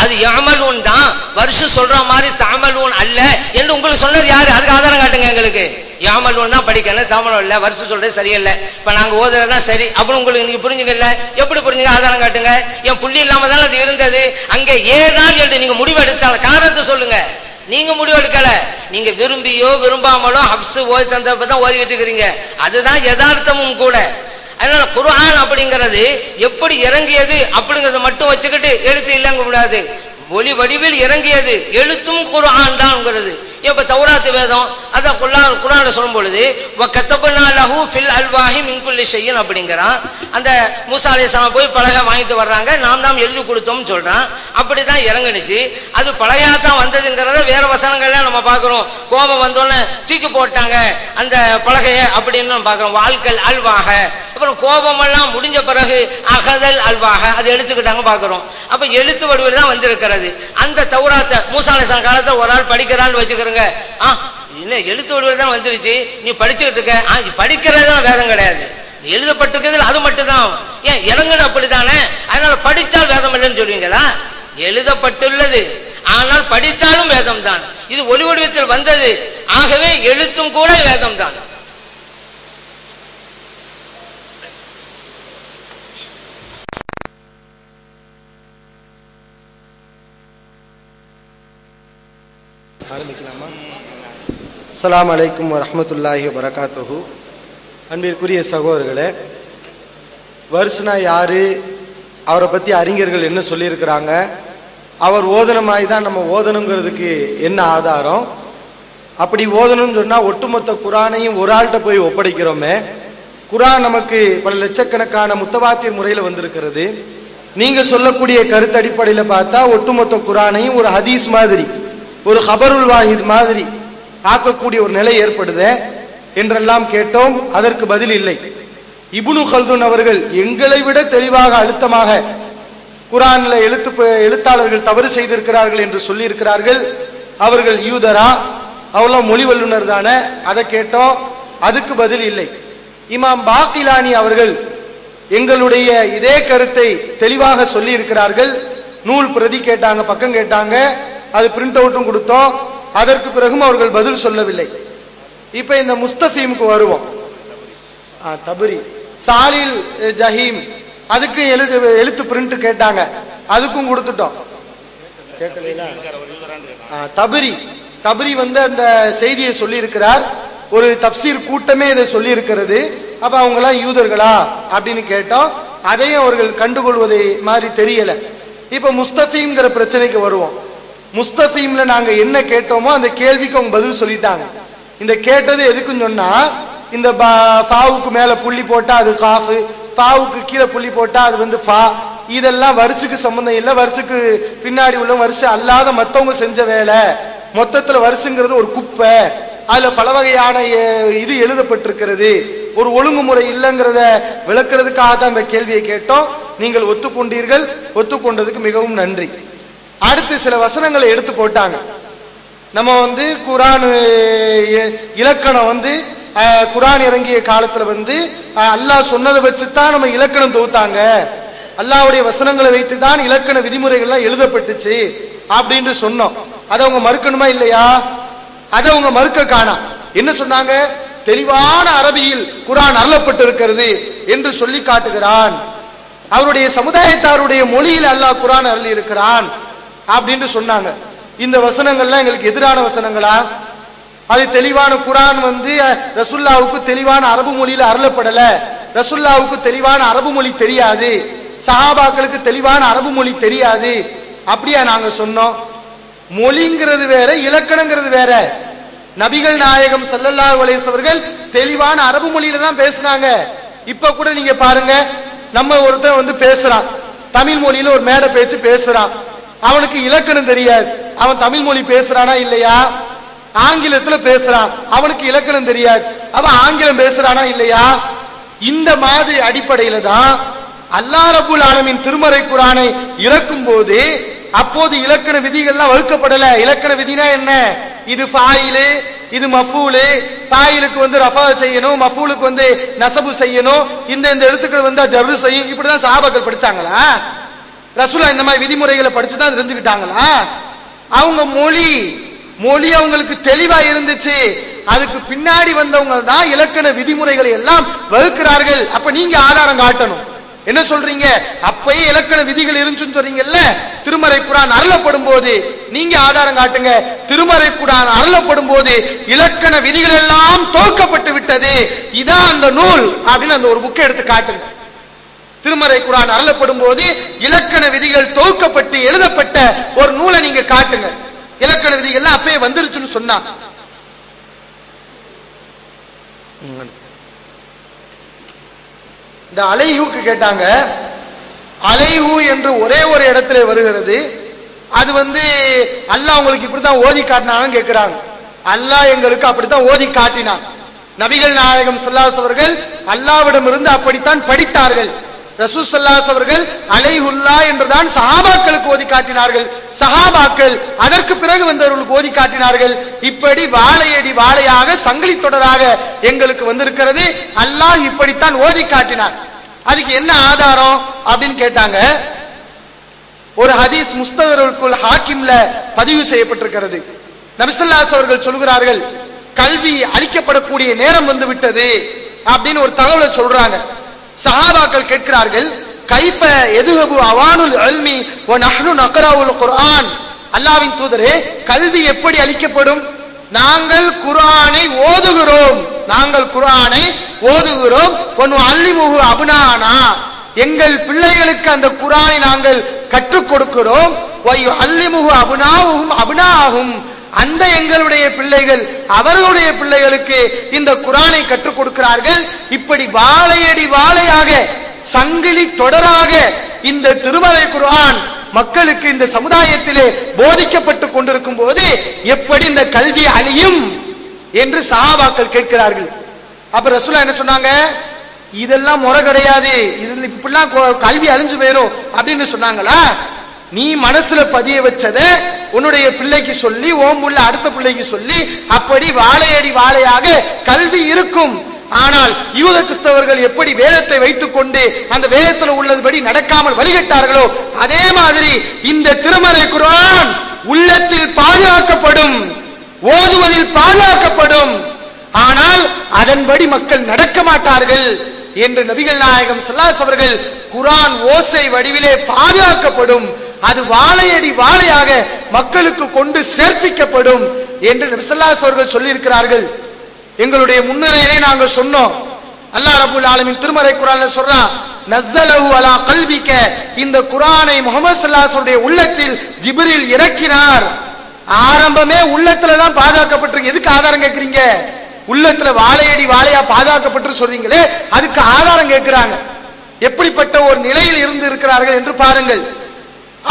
அது யஅமலூன் தான், வருஷம் சொல்ற மாதிரி தஅமலூன் அல்ல என்று உங்களுக்கு சொன்னது யாரு? அதுக்கு ஆதாரம் காட்டுங்க எங்களுக்கு. யஅமலூன் தான் படிக்கணும், தஅமலூன் இல்ல, வருஷம் சொல்றது சரியில்லை, இப்ப நாங்க ஓதுறதுதான் சரி அப்படின்னு உங்களுக்கு நீங்க புரிஞ்சுக்கல. எப்படி புரிஞ்சுங்க? ஆதாரம் காட்டுங்க. என் புள்ளி இல்லாம தானே அது இருந்தது. அங்க ஏதான் என்று நீங்க முடிவு எடுத்தால் காரணத்தை சொல்லுங்க. நீங்க முடிவு எடுக்கல, நீங்க விரும்பியோ விரும்பாமலோ ஹப்ஸ் ஓதி தந்தப்பதான் ஓதிக்கிட்டு இருக்கிறீங்க. அதுதான் யதார்த்தமும் கூட. அதனால குர்ஆன் அப்படிங்கிறது எப்படி இறங்கியது அப்படிங்கறத மட்டும் வச்சுக்கிட்டு எழுத்து இல்லைங்க கூடாது. ஒளி வடிவில் இறங்கியது, எழுத்தும் குர்ஆன் தான்ங்கிறது. இப்ப தௌராத் வேதம் அதான் குர்ஆன்ல சொல்லும் பொழுது வகதபனா லஹு ஃபில் அல்வாஹி மின் குல்லி ஷைஇன் அப்படிங்கறான். அந்த மூசா அலைஹிஸ்ஸலாம் போய் பலகை வாங்கிட்டு வர்றாங்க, நாம் எழுதி கொடுத்தோம்னு சொல்றான். அப்படிதான் இறங்குனுச்சு. அது பலகையா தான் வந்ததுங்கிறத வேற வசனங்கள்ல நம்ம பாக்குறோம். கோபம் வந்தோன்னு தூக்கி போட்டாங்க அந்த பலகைய அப்படின்னு நம்ம பாக்குறோம். வாழ்க்கல் அல்வாக. அப்புறம் கோபமெல்லாம் முடிஞ்ச பிறகு அகதல் அல்வாக அது எடுத்துக்கிட்டாங்க பாக்குறோம். அப்ப எழுத்து வடிவில் தான் வந்திருக்கிறது. அந்த தௌராத்தை மூசா அலைஹிஸ்ஸலாம் காலத்தை ஒரு ஆள் படிக்கிறான்னு வச்சுக்கிறோங்க. என்ன எழுத்து வடிவில் தான் வந்துருச்சு, நீ படிச்சுக்கிட்டு இருக்க. படிக்கிறது தான் வேதம் கிடையாது, எழுதப்பட்டிருக்கிறது அது மட்டும்தான். ஏன் இறங்குது அப்படித்தானே? அதனால படித்தால் வேதம் இல்லைன்னு சொல்லுவீங்களா? எழுதப்பட்டுள்ளது, ஆனால் படித்தாலும் வேதம் தான். இது ஒளி வடிவத்தில் வந்தது, ஆகவே எழுத்தும் கூட வேதம் தான். ஆரம்பிக்கலாமா? அஸ்ஸலாமு அலைக்கும் வரஹ்மத்துல்லாஹி வபரகாத்துஹு. அன்பிற்குரிய சகோதரர்களே, வருஷனா யாரு, அவரை பத்தி அறிஞர்கள் என்ன சொல்லியிருக்கிறாங்க, அவர் ஓதனமாய் தான் நம்ம ஓதணுங்கிறதுக்கு என்ன ஆதாரம்? அப்படி ஓதணும்னு சொன்னா ஒட்டுமொத்த குர்ஆனையும் ஒரு ஆள்கிட்ட போய் ஒப்படைக்கிறோமே. குர்ஆன் நமக்கு பல லட்சக்கணக்கான முத்தவாத்திர் முறையில் வந்திருக்கிறது. நீங்க சொல்லக்கூடிய கருத்து அடிப்படையில் பார்த்தா ஒட்டுமொத்த குர்ஆனையும் ஒரு ஹதீஸ் மாதிரி, ஒரு ஹபருல் வாஹித் மாதிரி ஆக்கக்கூடிய ஒரு நிலை ஏற்படுது என்றெல்லாம் கேட்டோம். அதற்கு பதில் இல்லை. இப்னு கல்துன் அவர்கள் எங்களை விட தெளிவாக அழுத்தமாக குர்ஆன்ல எழுத்தாளர்கள் தவறு செய்திருக்கிறார்கள் என்று சொல்லி இருக்கிறார்கள். அவர்கள் யூதரா, அவ்வளோ மொழி வல்லுநர் தானே, அதை கேட்டோம். அதுக்கு பதில் இல்லை. இமாம் பாக்கிலானி அவர்கள் எங்களுடைய இதே கருத்தை தெளிவாக சொல்லி இருக்கிறார்கள். நூல் பிரதி கேட்டாங்க, பக்கம் கேட்டாங்க, அது பிரிண்ட் அவுட்டும் கொடுத்தோம். அதற்கு பிறகும் அவர்கள் பதில் சொல்லவில்லை. இப்ப இந்த முஸ்தபீமுக்கு வருவோம். தபரி சாலில் ஜஹீம் அதுக்கு எழுத்து பிரிண்ட் கேட்டாங்க, அதுக்கும் கொடுத்துட்டோம். தபரி அந்த செய்தியை சொல்லி இருக்கிறார். ஒரு தப்சீர் கூட்டமே இதை சொல்லி இருக்கிறது. அப்ப அவங்க எல்லாம் யூதர்களா அப்படின்னு கேட்டோம். அதையும் அவர்கள் கண்டுகொள்வதை மாதிரி தெரியல. இப்ப முஸ்தபீம்ங்கிற பிரச்சனைக்கு வருவோம். முஸ்தபீம்ல நாங்க என்ன கேட்டோமோ அந்த கேள்விக்கு அவங்க பதில் சொல்லிட்டாங்க. இந்த கேட்டது எதுக்குன்னு சொன்னா, இந்த ஃபாவுக்கு மேல புள்ளி போட்டா அது காஃபு, ஃபாவுக்கு கீழே புள்ளி போட்டா அது ஃபா, இதெல்லாம் வருஷத்துக்கு சம்பந்தம் இல்லை, வருஷத்துக்கு பின்னாடி உள்ள வருஷம் அல்லாத மத்தவங்க செஞ்ச வேலை, மொத்தத்துல வருஷங்கிறது ஒரு குப்பை, அதுல பல வகையான இது எழுதப்பட்டிருக்கிறது, ஒரு ஒழுங்குமுறை இல்லைங்கிறத விளக்குறதுக்காக தான் அந்த கேள்வியை கேட்டோம். நீங்கள் ஒத்துக்கொண்டீர்கள், ஒத்துக்கொண்டதுக்கு மிகவும் நன்றி. அடுத்து சில வசனங்களை எடுத்து போட்டாங்க. நம்ம குர்ஆன் இலக்கணம் குர்ஆன் இறங்கிய காலத்துல அல்லாஹ் சொன்னதை வச்சுதான் நம்ம இலக்கணம் தொகுத்தாங்க, அல்லாஹ்வுடைய வசனங்களை வைத்து தான் இலக்கண விதிமுறைகள்லாம் எழுதப்பட்டுச்சு அப்படின்னு சொன்னோம். அதை அவங்க மறுக்கணுமா இல்லையா? அதை அவங்க மறுக்க காணா. என்ன சொன்னாங்க? தெளிவான அரபியில் குர்ஆன் அருளப்பட்டிருக்கிறது என்று சொல்லி காட்டுகிறான். அவருடைய சமுதாயத்தாருடைய மொழியில் அல்லாஹ் குர்ஆன் அருளி இருக்கிறான் அப்படின்னு சொன்னாங்க. இந்த வசனங்கள்லாம் எங்களுக்கு எதிரான வசனங்களா? அது தெளிவான குர்ஆன் ரசூலுல்லாஹ்வுக்கு தெளிவான அரபு மொழியில அருளப்படல, ரசூலுல்லாஹ்வுக்கு தெளிவான அரபு மொழி தெரியாது, சஹாபாக்களுக்கு தெளிவான அரபு மொழி தெரியாது அப்படியா நாங்க சொன்னோம்? மொழிங்கிறது வேற, இலக்கணங்கிறது வேற. நபிகள் நாயகம் ஸல்லல்லாஹு அலைஹி வஸல்லம் அவர்கள் தெளிவான அரபு மொழியில தான் பேசினாங்க. இப்ப கூட நீங்க பாருங்க, நம்ம ஒருத்தன் பேசுறான், தமிழ் மொழியில ஒரு மேடை பேச்சு பேசுறான், அவனுக்கு இலக்கணம் தெரியாது, அவன் தமிழ் மொழி பேசுறானா இல்லையா? ஆங்கிலத்துல பேசுறான், அவனுக்கு இலக்கணம் தெரியாது, அவன் ஆங்கிலம் பேசுறானா இல்லையா? இந்த மாதிரி அடிப்படையில தான் அல்லாஹ் ரப்பல் ஆலமீன் திருமறை குர்ஆனை இறக்கும் போது அப்போது இலக்கண விதிகள்லாம் வகுக்கப்படல. இலக்கண விதினா என்ன? இது ஃபாயிலு, இது மஃபூலு, ஃபாயிலுக்கு ரஃபா செய்யணும், மஃபூலுக்கு நஸபு செய்யணும், இந்த எழுத்துக்கள் ஜர்ரு செய்யும். இப்படிதான் சஹாபாக்கள் படிச்சாங்களா? ரசூலா இந்த மாதிரி விதிமுறைகளை படிச்சு தான் தெரிஞ்சுக்கிட்டாங்களா? அவங்க மொழி அவங்களுக்கு தெளிவா இருந்துச்சு. அதுக்கு பின்னாடி வந்தவங்க தான் இலக்கண விதிமுறைகளை எல்லாம் வகுக்கிறார்கள். அப்ப நீங்க ஆதாரம் காட்டணும். என்ன சொல்றீங்க? அப்பயே இலக்கண விதிகள் இருந்துச்சுன்னு சொல்றீங்கல்ல. திருமறை குர்ஆன் அருளப்படும் போது நீங்க ஆதாரம் காட்டுங்க. திருமறை குர்ஆன் அருளப்படும் போது இலக்கண விதிகள் எல்லாம் துவக்கப்பட்டு விட்டது, இதான் அந்த நூல் அப்படின்னு அந்த ஒரு புக்கை எடுத்து காட்டுங்க. திருமறை குர்ஆன் அருளப்படும் போது இலக்கண விதிகள் துவக்கப்பட்டு எழுதப்பட்ட ஒரு நூலை நீங்க காட்டுங்க. இலக்கண விதிகள் அப்பயே வந்துருச்சுன்னு சொன்னா இந்த அலைஹுக்கு கேட்டாங்க. அலைஹு என்று ஒரே ஒரு இடத்துல வருகிறது. அது அல்லாஹ் உங்களுக்கு இப்படித்தான் ஓதி காட்டினான்னு கேட்கிறாங்க. அல்லாஹ் எங்களுக்கு அப்படித்தான் ஓதி காட்டினான். நபிகள் நாயகம் ஸல்லல்லாஹு அலைஹி அவர்கள் அல்லாஹ்விடம் இருந்து அப்படித்தான் படித்தார்கள். ரசூல் ஸல்லல்லாஹு அலைஹி அவர்கள் அலைஹுல்லா என்றுதான் சஹாபாக்களுக்கு ஓதி காட்டினார்கள். சஹாபாக்கள் அதற்கு பிறகு வந்தவர்களுக்கு ஓதி காட்டினார்கள். இப்படி வாழையடி வாழையாக சங்கிலி தொடராக எங்களுக்கு வந்திருக்கிறது. அல்லாஹ் இப்படித்தான் ஓதி காட்டினார். அதுக்கு என்ன ஆதாரம் அப்படின்னு கேட்டாங்க. ஒரு ஹதீஸ் முஸ்ததருக்குல் ஹாக்கிம்ல பதிவு செய்யப்பட்டிருக்கிறது. நபி ஸல்லல்லாஹு அலைஹி அவர்கள் சொல்கிறார்கள், கல்வி அளிக்கப்படக்கூடிய நேரம் வந்து விட்டது அப்படின்னு ஒரு தகவலை சொல்றாங்க. சஹாபாக்கள் கேட்கிறார்கள், கைஃப யதுஹபு அவானுல் இல்மி வ நஹ்னு நக்ராவுல் குர்ஆன். அல்லாஹ்வின் தூதரே, கல்வி எப்படி அளிக்கப்படும்? நாங்கள் குர்ஆனை ஓதுகிறோம், ஒன்னு அல்லிமுஹு அப்னானா, எங்கள் பிள்ளைகளுக்கு அந்த குர்ஆனை நாங்கள் கற்றுக் கொடுக்கிறோம். வயு அல்லிமுஹு அப்னாவுஹும் அப்னாஹும், அந்த எங்களுடைய பிள்ளைகள் அவர்களுடைய பிள்ளைகளுக்கு இந்த குர்ஆனை கற்றுக் கொடுக்கிறார்கள். இப்படி வாழையடி வாழையாக சங்கிலி தொடராக இந்த திருமறை குர்ஆன் மக்களுக்கு இந்த சமுதாயத்திலே போதிக்கப்பட்டு கொண்டிருக்கும் போது எப்படி இந்த கல்வி அழியும் என்று சஹாபாக்கள் கேட்கிறார்கள். அப்ப ரசூலுல்லாஹ் என்ன சொன்னாங்க? இதெல்லாம் முறை கிடையாது, இதுல இப்படிலாம் கல்வி அழிஞ்சு போயிரும் அப்படின்னு சொன்னாங்களா? நீ மனசுல பதிய வச்சத உன்னுடைய பிள்ளைக்கு சொல்லி, ஓம்புள்ள அடுத்த பிள்ளைக்கு சொல்லி, அப்படி வாழையடி வாழையாக கல்வி இருக்கும். ஆனால் யூத கிறிஸ்தவர்கள் எப்படி வேதத்தை வைத்துக் கொண்டு அந்த வேதத்தில் உள்ளபடி நடக்காமல் வழிகட்டார்களோ அதே மாதிரி இந்த திருமறை குர்ஆன் உள்ளத்தில் பாதுகாக்கப்படும், ஓதுவதில் பாதுகாக்கப்படும். ஆனால் அதன்படி மக்கள் நடக்க மாட்டார்கள் என்று நபிகள் நாயகம் ஸல்லல்லாஹு அலைஹி அவர்கள் குர்ஆன் ஓசை வடிவிலே பாதுகாக்கப்படும், அது வாழையடி வாழையாக மக்களுக்கு கொண்டு சேர்ப்பிக்கப்படும் என்று நபி ஸல்லல்லாஹு அலைஹி அவர்கள் சொல்லி இருக்கிறார்கள். எங்களுடைய முன்னுரையிலே நாங்கள் சொன்னோம். அல்லாஹ் ரப்பல் ஆலமீன் திருமறை குர்ஆன்ல சொல்றான், நஸ்ஸலஹு அலா கல்பிக, இந்த குர்ஆனை முஹம்மது ஸல்லல்லாஹு அலைஹி வஸல்லம் உள்ளத்தில் ஜிப்ரீல் இறக்கினார். ஆரம்பமே உள்ளத்துல தான் பாதுகாக்கப்பட்டிருக்கு. எதுக்கு ஆதாரம் கேக்குறீங்க? உள்ளத்துல வாழையடி வாழையா பாதுகாக்கப்பட்டு சொல்றீங்களே, அதுக்கு ஆதாரம் கேட்கிறாங்க. எப்படிப்பட்ட ஒரு நிலையில் இருந்து இருக்கிறார்கள் என்று பாருங்கள்.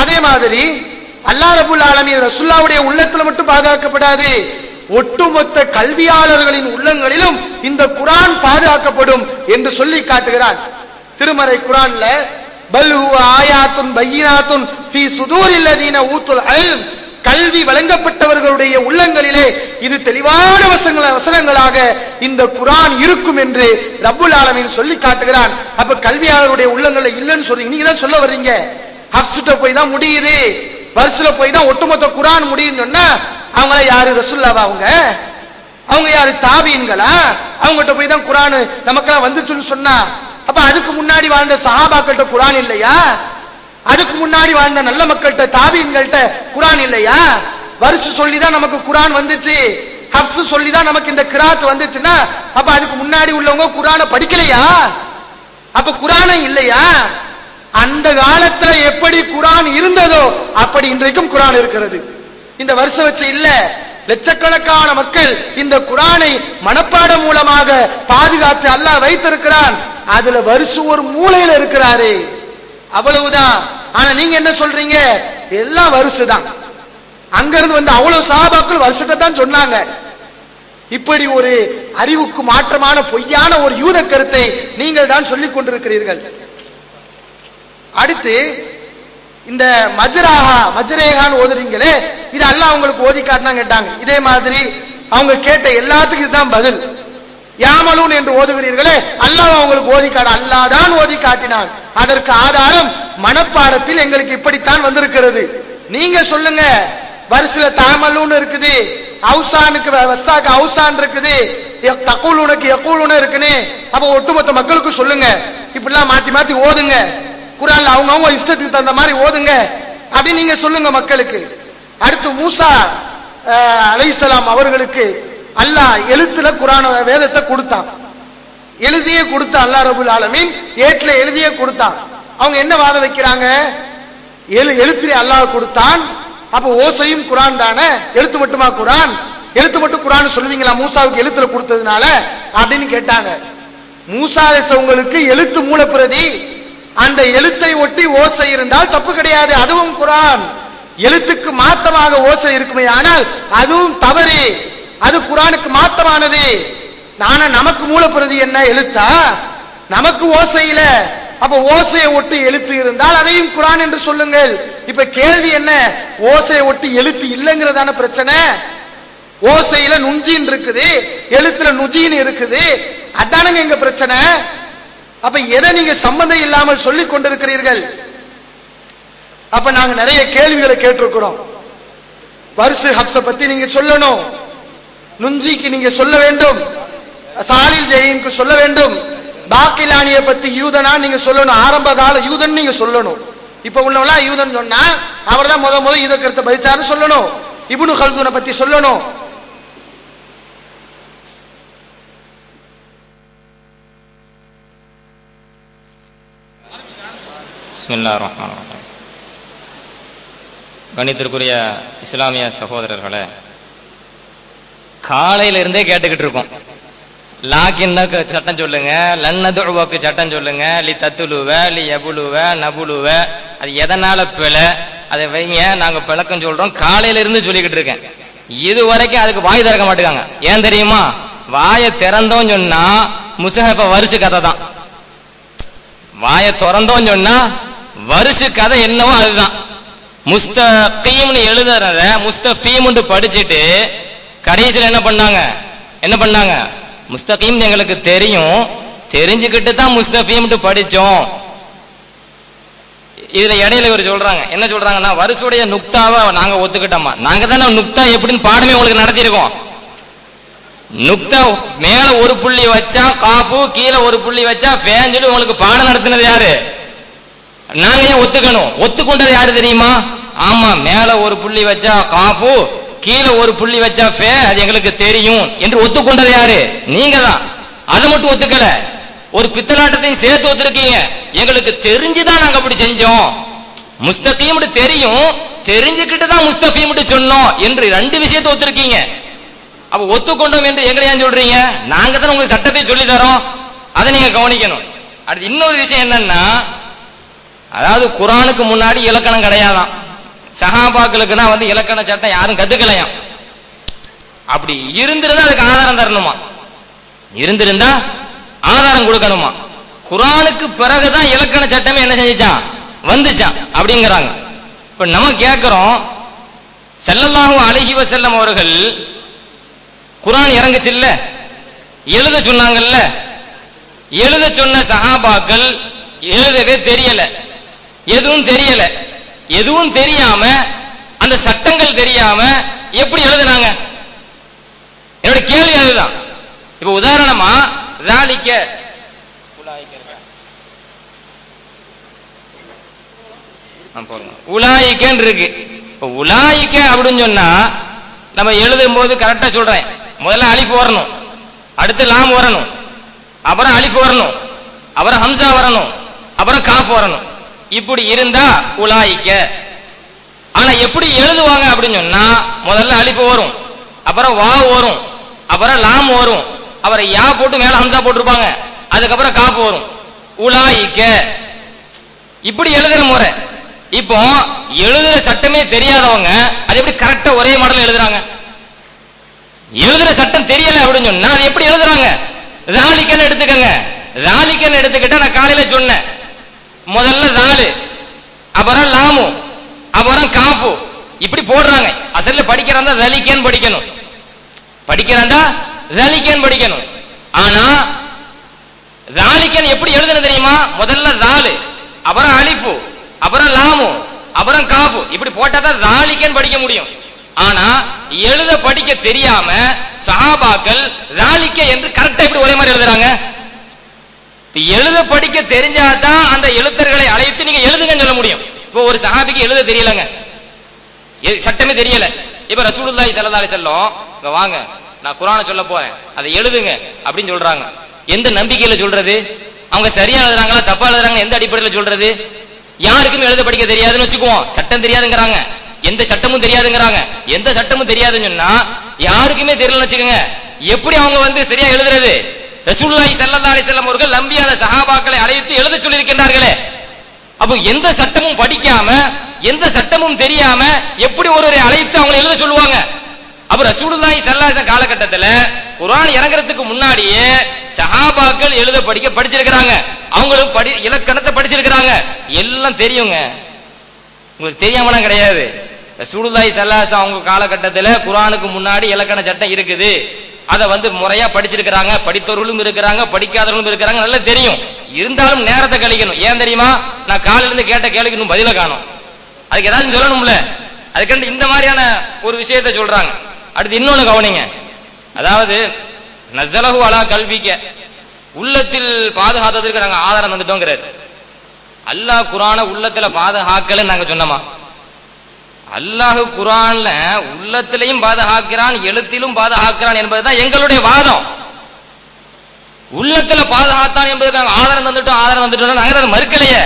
அதே மாதிரி அல்லாஹ் ரப்பல் ஆலமீன் ரசூலுல்லாஹ்வுடைய உள்ளத்துல மட்டும் பாதுகாக்கப்படாது, ஒட்டுமொத்த கல்வியாளர்களின் உள்ளங்களிலும் இந்த குர்ஆன் பாதுகாக்கப்படும் என்று சொல்லி காட்டுகிறான். திருமறை குர்ஆன்ல பல் ஹுவ ஆயாத்துன் பையினாத்துன் ஃபீ சுதூரில் லதீன ஊத்துல் இல்ம், கல்வி வழங்கப்பட்டவர்களுடைய உள்ளங்களிலே இது தெளிவான வசனங்களாக இந்த குர்ஆன் இருக்கும் என்று ரப்புல் ஆலமீன் சொல்லி காட்டுகிறான். அப்ப கல்வியாளருடைய உள்ளங்கள்ல இல்லைன்னு சொல்றீங்க, நீங்க தான் சொல்ல வர்றீங்க. ஹஃப்ஸ்ட போய் தான் முடியுது, வர்ஸ்ல போய் தான் ஒட்டுமொத்த குர்ஆன் முடியுதுன்னு சொன்னா அவங்க யாரு? ரசூலுல்லாஹ் அவங்க யாரு? தாபீன்களா? அவங்ககிட்ட போய் தான் குர்ஆன் நமக்கெல்லாம் வந்துச்சுன்னு சொன்னா அப்ப அதுக்கு முன்னாடி வாழ்ந்த சஹாபாக்கள்கிட்ட குர்ஆன் இல்லையா? அதுக்கு முன்னாடி வாழ்ந்த நல்ல மக்கள்கிட்ட தாபீன்கள்ட்ட குர்ஆன் இல்லையா? வர்ஸ் சொல்லி தான் நமக்கு குர்ஆன் வந்துச்சு, ஹஃப்ஸ் சொல்லி தான் நமக்கு இந்த கிராத் வந்துச்சுன்னா அப்ப அதுக்கு முன்னாடி உள்ளவங்க குர்ஆனை படிக்கலையா? அப்ப குர்ஆனே இல்லையா? அந்த காலத்துல எப்படி குர்ஆன் இருந்ததோ அப்படி இன்றைக்கும் குர்ஆன் இருக்கிறது. இந்த வருஷம் வச்சு இல்ல, லட்சக்கணக்கான மக்கள் இந்த குர்ஆனை மனப்பாடம் மூலமாக பாதுகாத்து அல்லாஹ் வைத்திருக்கிறான். அதுல வருஷ ஒரு மூலையில இருக்கிறாரு, அவ்வளவுதான். ஆனா நீங்க என்ன சொல்றீங்க? எல்லாம் வருஷதான். அங்க இருந்து வந்து அவ்வளவு சஹாபாக்கள் வருஷத்தை தான் சொன்னாங்க. இப்படி ஒரு அறிவுக்கு மாற்றமான பொய்யான ஒரு யூத கருத்தை நீங்கள் தான் சொல்லிக் கொண்டிருக்கிறீர்கள். அடுத்து இந்த மஜ்ரேகான் ஓதுறீங்களே, இது அல்லாஹ் உங்களுக்கு ஓதி காட்டினா கேட்டாங்க. இதே மாதிரி அவங்க கேட்ட எல்லாத்துக்கும் இதுதான் பதில். யாமலூன் என்று ஓதுகிறீர்களே, அல்லாஹ் அவங்களுக்கு ஓதி காட்ட, அல்லாஹ் தான் ஓதி காட்டினான். அதற்கு ஆதாரம் மனப்பாடத்தில் எங்களுக்கு இப்படித்தான் வந்திருக்கிறது. நீங்க சொல்லுங்க, வரிசையில தாமலூன்னு இருக்குது, அவுசானுக்கு வஸ்ஸாக்கு அவுசான் இருக்குது, தக்கூலுனுக்கு யக்கூலுன்னு இருக்குன்னு. அப்ப ஒட்டுமொத்த மக்களுக்கு சொல்லுங்க, இப்படிலாம் மாத்தி மாத்தி ஓதுங்க, குர்ஆன்ல அவங்க இஷ்டத்துக்கு தகுந்த மாதிரி ஓதுங்க அப்படின்னு நீங்க சொல்லுங்க மக்களுக்கு. அடுத்து மூசா அலைஹிஸ்ஸலாம் அவர்களுக்கு அல்லாஹ் எழுத்துல குர்ஆன் வேதத்தை கொடுத்தான், எழுதியே கொடுத்தான். அல்லாஹ் ரப்பல் ஆலமீன் ஏட்ல எழுதியே கொடுத்தான். அவங்க என்ன வாதம் வைக்கிறாங்க, எழுத்திலே அல்லாஹ் கொடுத்தான், அப்ப ஓசையும் குர்ஆன் தானே, எழுத்து மட்டுமா குர்ஆன், எழுத்து மட்டும் குர்ஆன் சொல்லுவீங்களா மூசாவுக்கு எழுத்துல கொடுத்ததுனால அப்படின்னு கேட்டாங்க. மூசா அலைஹிஸ்ஸலாமுக்கு எழுத்து மூலப்பிரதி, அந்த எழுத்தை ஒட்டி ஓசை இருந்தால் தப்பு கிடையாது, அதுவும் குர்ஆன். எழுத்துக்கு மாத்தமாக ஓசை இருக்குமே ஆனால் அதுவும் தவறு, அது குர்ஆனுக்கு மாத்தமானது. நானா நமக்கு மூலப்பிரதி என்ன எழுத்தா, நமக்கு ஓசையில, அப்ப ஓசையை ஒட்டி எழுத்து இருந்தால் அதையும் குர்ஆன் என்று சொல்லுங்கள். இப்ப கேள்வி என்ன, ஓசையை ஒட்டி எழுத்து இல்லைங்கிறதான பிரச்சனை. ஓசையில நுஞ்சின் இருக்குது, எழுத்துல நுஜின் இருக்குது, அதானுங்க எங்க பிரச்சனை. அப்ப எதை நீங்க சம்பந்தம் இல்லாமல் சொல்லிக் கொண்டிருக்கிறீர்கள்? அப்ப நாங்க நிறைய கேள்விகளை கேட்டிருக்கிறோம். வரிசை ஹப்ஸ பத்தி நீங்க சொல்லணும், நுஞ்சிக்கு நீங்க சொல்ல வேண்டும், சாலில் ஜெயினுக்கு சொல்ல வேண்டும், பாக்கிலானிய பத்தி யூதனா நீங்க சொல்லணும், ஆரம்ப கால யூதன் நீங்க சொல்லணும். இப்ப உள்ளவங்களா யூதன் சொன்னா அவர் தான் முத யூத கருத்தை பதிச்சாரு சொல்லணும், இப்னு கல்தூனை பத்தி சொல்லணும். பிஸ்மில்லாஹிர் ரஹ்மானிர் ரஹீம். கணித்திற்குரிய இஸ்லாமிய சகோதரர்களே, காலையில இருந்தே கேட்டுக்கிட்டு இருக்கோம், லாக்கின்னுக்கு சட்டம் சொல்லுங்க, லன்னதுவாக்கு சட்டம் சொல்லுங்க, லி தத்துலுவ லி யபுலுவ நபுலுவ, அது எதனால பிழை அதை வைங்க, நாங்க பிழக்கம் சொல்றோம். காலையில இருந்து சொல்லிக்கிட்டு இருக்கேன், இது வரைக்கும் அதுக்கு வாய் திறக்க மாட்டேங்காங்க. ஏன் தெரியுமா, வாயை திறந்தோம் சொன்னா முஸஹஃப வருஷ கதை தான், வாயை திறந்தோம் சொன்னா வருஷ கதை என்னவோ அதுதான். முஸ்தகீம்னு எழுதுறத முஸ்தஃபீம்னு படிச்சுட்டு கடைசியில் என்ன பண்ணாங்க, முஸ்தகீம் எங்களுக்கு தெரியும், தெரிஞ்சுக்கிட்டு தான் முஸ்தஃபீம்னு படிச்சோம். இதுல இடையில இவர் சொல்றாங்க, என்ன சொல்றாங்கன்னா, வருஷுடைய நுக்தாவை நாங்க ஒத்துக்கிட்டோமா, நாங்க தானே நுக்தா எப்படின்னு பாடமே உங்களுக்கு நடத்திருக்கோம். நுக்தா மேல ஒரு புள்ளி வச்சா காஃபு, கீழே ஒரு புள்ளி வச்சா ஃபேன் சொல்லி உங்களுக்கு பாடம் நடத்தினது யாரு? நாங்க ஏன் ஒத்துக்கணும்? ஒத்துக்கொண்டது யாரு தெரியுமா? ஆமா, மேல ஒரு புள்ளி வச்சா காஃபு, கீழே ஒரு புள்ளி வச்சா ஃபே, அது எங்களுக்கு தெரியும் என்று ஒத்துக்கொண்டது யாரு? நீங்க தான். அதை மட்டும் ஒத்துக்கல, ஒரு பித்தலாட்டத்தையும் சேர்த்து ஒத்துருக்கீங்க. எங்களுக்கு தெரிஞ்சுதான் நாங்க அப்படி செஞ்சோம், முஸ்தகீம் தெரியும், தெரிஞ்சுக்கிட்டு தான் முஸ்தஃபீம் சொன்னோம் என்று ரெண்டு விஷயத்தை ஒத்துருக்கீங்க. அப்ப ஒத்துக்கொண்டோம் என்று எங்களை ஏன் சொல்றீங்க? நாங்க தான் உங்களுக்கு சட்டத்தை சொல்லி தரோம், அதை நீங்க கவனிக்கணும். அடுத்து இன்னொரு விஷயம் என்னன்னா, அதாவது குர்ஆனுக்கு முன்னாடி இலக்கணம் கிடையாதான், சஹாபாக்களுக்குன்னா இலக்கண சட்டம் யாரும் கத்துக்கலையாம். அப்படி இருந்திருந்தா அதுக்கு ஆதாரம் தரணுமா, இருந்திருந்தா ஆதாரம் கொடுக்கணுமா. குர்ஆனுக்கு பிறகுதான் இலக்கண சட்டமே என்ன செஞ்சான், வந்துச்சான் அப்படிங்கிறாங்க. இப்ப நம்ம கேட்கிறோம், ஸல்லல்லாஹு அலைஹி வஸல்லம் அவர்கள் குர்ஆன் இறங்குச்சு இல்ல, எழுத சொன்னாங்கல்ல, எழுத சொன்ன சஹாபாக்கள் எழுதவே தெரியல, எதுவும் தெரியாம, அந்த சட்டங்கள் தெரியாம எப்படி எழுதுனாங்க? என்னோட கேள்வி அதுதான். இப்ப உதாரணமா ذالک உலாயிக்கன்னு இருக்கு. இப்ப உலாயிக்க அப்படின்னு சொன்னா நம்ம எழுதும் போது கரெக்டா சொல்றேன், முதல்ல அலிஃப் வரணும், அடுத்து லாம் வரணும், அப்புறம் அலிஃப் வரணும், அப்புறம் ஹம்சா வரணும், அப்புறம் காஃப் வரணும். இப்படி இருந்தா உலாயிக்க. ஆனா எப்படி எழுதுவாங்க அப்படின்னு சொன்னா, முதல்ல அலிஃப் வரும், அப்புறம் வாவ் வரும், அப்புறம் லாம் வரும், அப்புறம் யா போட்டு மேல ஹம்சா போட்டிருப்பாங்க, அதுக்கப்புறம் காஃப் வரும், உலாயிக்க. இப்படி எழுதுற முறை. இப்போ எழுதுற சட்டமே தெரியாதவங்க அது எப்படி கரெக்டா ஒரே மாடல் எழுதுறாங்க? எழுதுற சட்டம் தெரியல அப்படின்னு சொன்னா அது எப்படி எழுதுறாங்க? ராலிக்கன்னு எடுத்துக்கங்க. ராலிக்கன்னு எடுத்துக்கிட்டா நான் காலையில சொன்னேன், முதல்ல ராலு, அப்புறம் லாமு, அப்புறம் காஃபு, இப்படி போடுறாங்க. அசல்ல படிக்கிறாந்தா ரலிக்கன்னு படிக்கணும், படிக்கிறாந்தா ரலிக்கன்னு படிக்கணும். ஆனா ராலிக்கன் எப்படி எழுதுன தெரியுமா? முதல்ல ராலு, அப்புறம் அலிஃபு, அப்புறம் லாமு, அப்புறம் காஃபு, இப்படி போட்டா தான் ராலிக்கன்னு படிக்க முடியும். ஆனா எழுத படிக்க தெரியாம சஹாபாக்கள் ராலிக்க என்று கரெக்டா இப்படி ஒரே மாதிரி எழுதுறாங்க. எழுத படிக்க தெரிஞ்சாதான் அந்த எழுத்தர்களை அழைத்து நீங்க எழுதுங்கன்னு சொல்ல முடியும். இப்போ ஒரு சஹாபிக்கு எழுத தெரியலங்க, சட்டமே தெரியல. இப்ப ரசூலுல்லாஹி ஸல்லல்லாஹு அலைஹி வஸல்லம் இங்க வாங்க, நான் குர்ஆனை சொல்ல போறேன், அதை எழுதுங்க அப்படின்னு சொல்றாங்க. எந்த நம்பிக்கையில சொல்றது? அவங்க சரியா எழுதுறாங்களா தப்பா எழுதுறாங்க எந்த அடிப்படையில் சொல்றது? யாருக்கும் எழுத படிக்க தெரியாதுன்னு வச்சுக்குவோம், சட்டம் தெரியாதுங்கிறாங்க, எந்த சட்டமும் தெரியாதுங்கிறாங்க. எந்த சட்டமும் தெரியாதுன்னு சொன்னா யாருக்குமே தெரியலன்னு வச்சுக்கோங்க, எப்படி அவங்க சரியா எழுதுறது? ரசூலுல்லாஹி ஸல்லல்லாஹு அலைஹி வஸல்லம் அவர்கள் நம்பியாத சஹாபாக்களை அழைத்து எழுத சொல்லி இருக்கின்றார்களே, அப்போ எந்த சட்டமும் படிக்காம எந்த சட்டமும் தெரியாம எப்படி ஒருவரை அழைத்து அவங்களை எழுத சொல்லுவாங்க? அப்ப ரசூலுல்லாஹி ஸல்லல்லாஹு அலைஹி வஸல்லம் காலகட்டத்துல குர்ஆன் இறங்குறதுக்கு முன்னாடியே சஹாபாக்கள் எழுத படிக்க படிச்சிருக்கிறாங்க, அவங்களும் இலக்கணத்தை படிச்சிருக்கிறாங்க, எல்லாம் தெரியுங்க. உங்களுக்கு தெரியாமலாம் கிடையாது. ரசூலுல்லாஹி ஸல்லல்லாஹு அலைஹி வஸல்லம் அவங்க காலகட்டத்துல குர்ஆனுக்கு முன்னாடி இலக்கண சட்டம் இருக்குது, அதை முறையா படிச்சிருக்கிறாங்க. படித்தவர்களும் இருக்கிறாங்க, படிக்காதவர்களும் இருக்கிறாங்க, நல்லா தெரியும். இருந்தாலும் நேரத்தை கழிக்கணும். ஏன் தெரியுமா? நான் காலையில இருந்து கேட்ட கேள்விக்கு இன்னும் பதில காணும், அதுக்கு ஏதாச்சும் சொல்லணும்ல. அதுக்கு இந்த மாதிரியான ஒரு விஷயத்தை சொல்றாங்க. அடுத்து இன்னொன்னு கவனிங்க, அதாவது நஸலஹு அலா கல்விக்க, உள்ளத்தில் பாதுகாத்ததற்கு நாங்க ஆதாரம் தந்துட்டோங்கிறாரு. அல்லாஹ் குர்ஆனை உள்ளத்துல பாதுகாக்கலன்னு நாங்க சொன்னோமா? அல்லாஹ் குர்ஆன்ல உள்ளத்திலையும் பாதுகாக்கிறான், எழுத்திலும் பாதுகாக்கிறான் என்பதுதான் எங்களுடைய வாதம். உள்ளத்துல பாதுகாத்தான் என்பதுக்கு நாங்க ஆதாரம் தந்துட்டோம் நாங்க அதை மறுக்கலையே.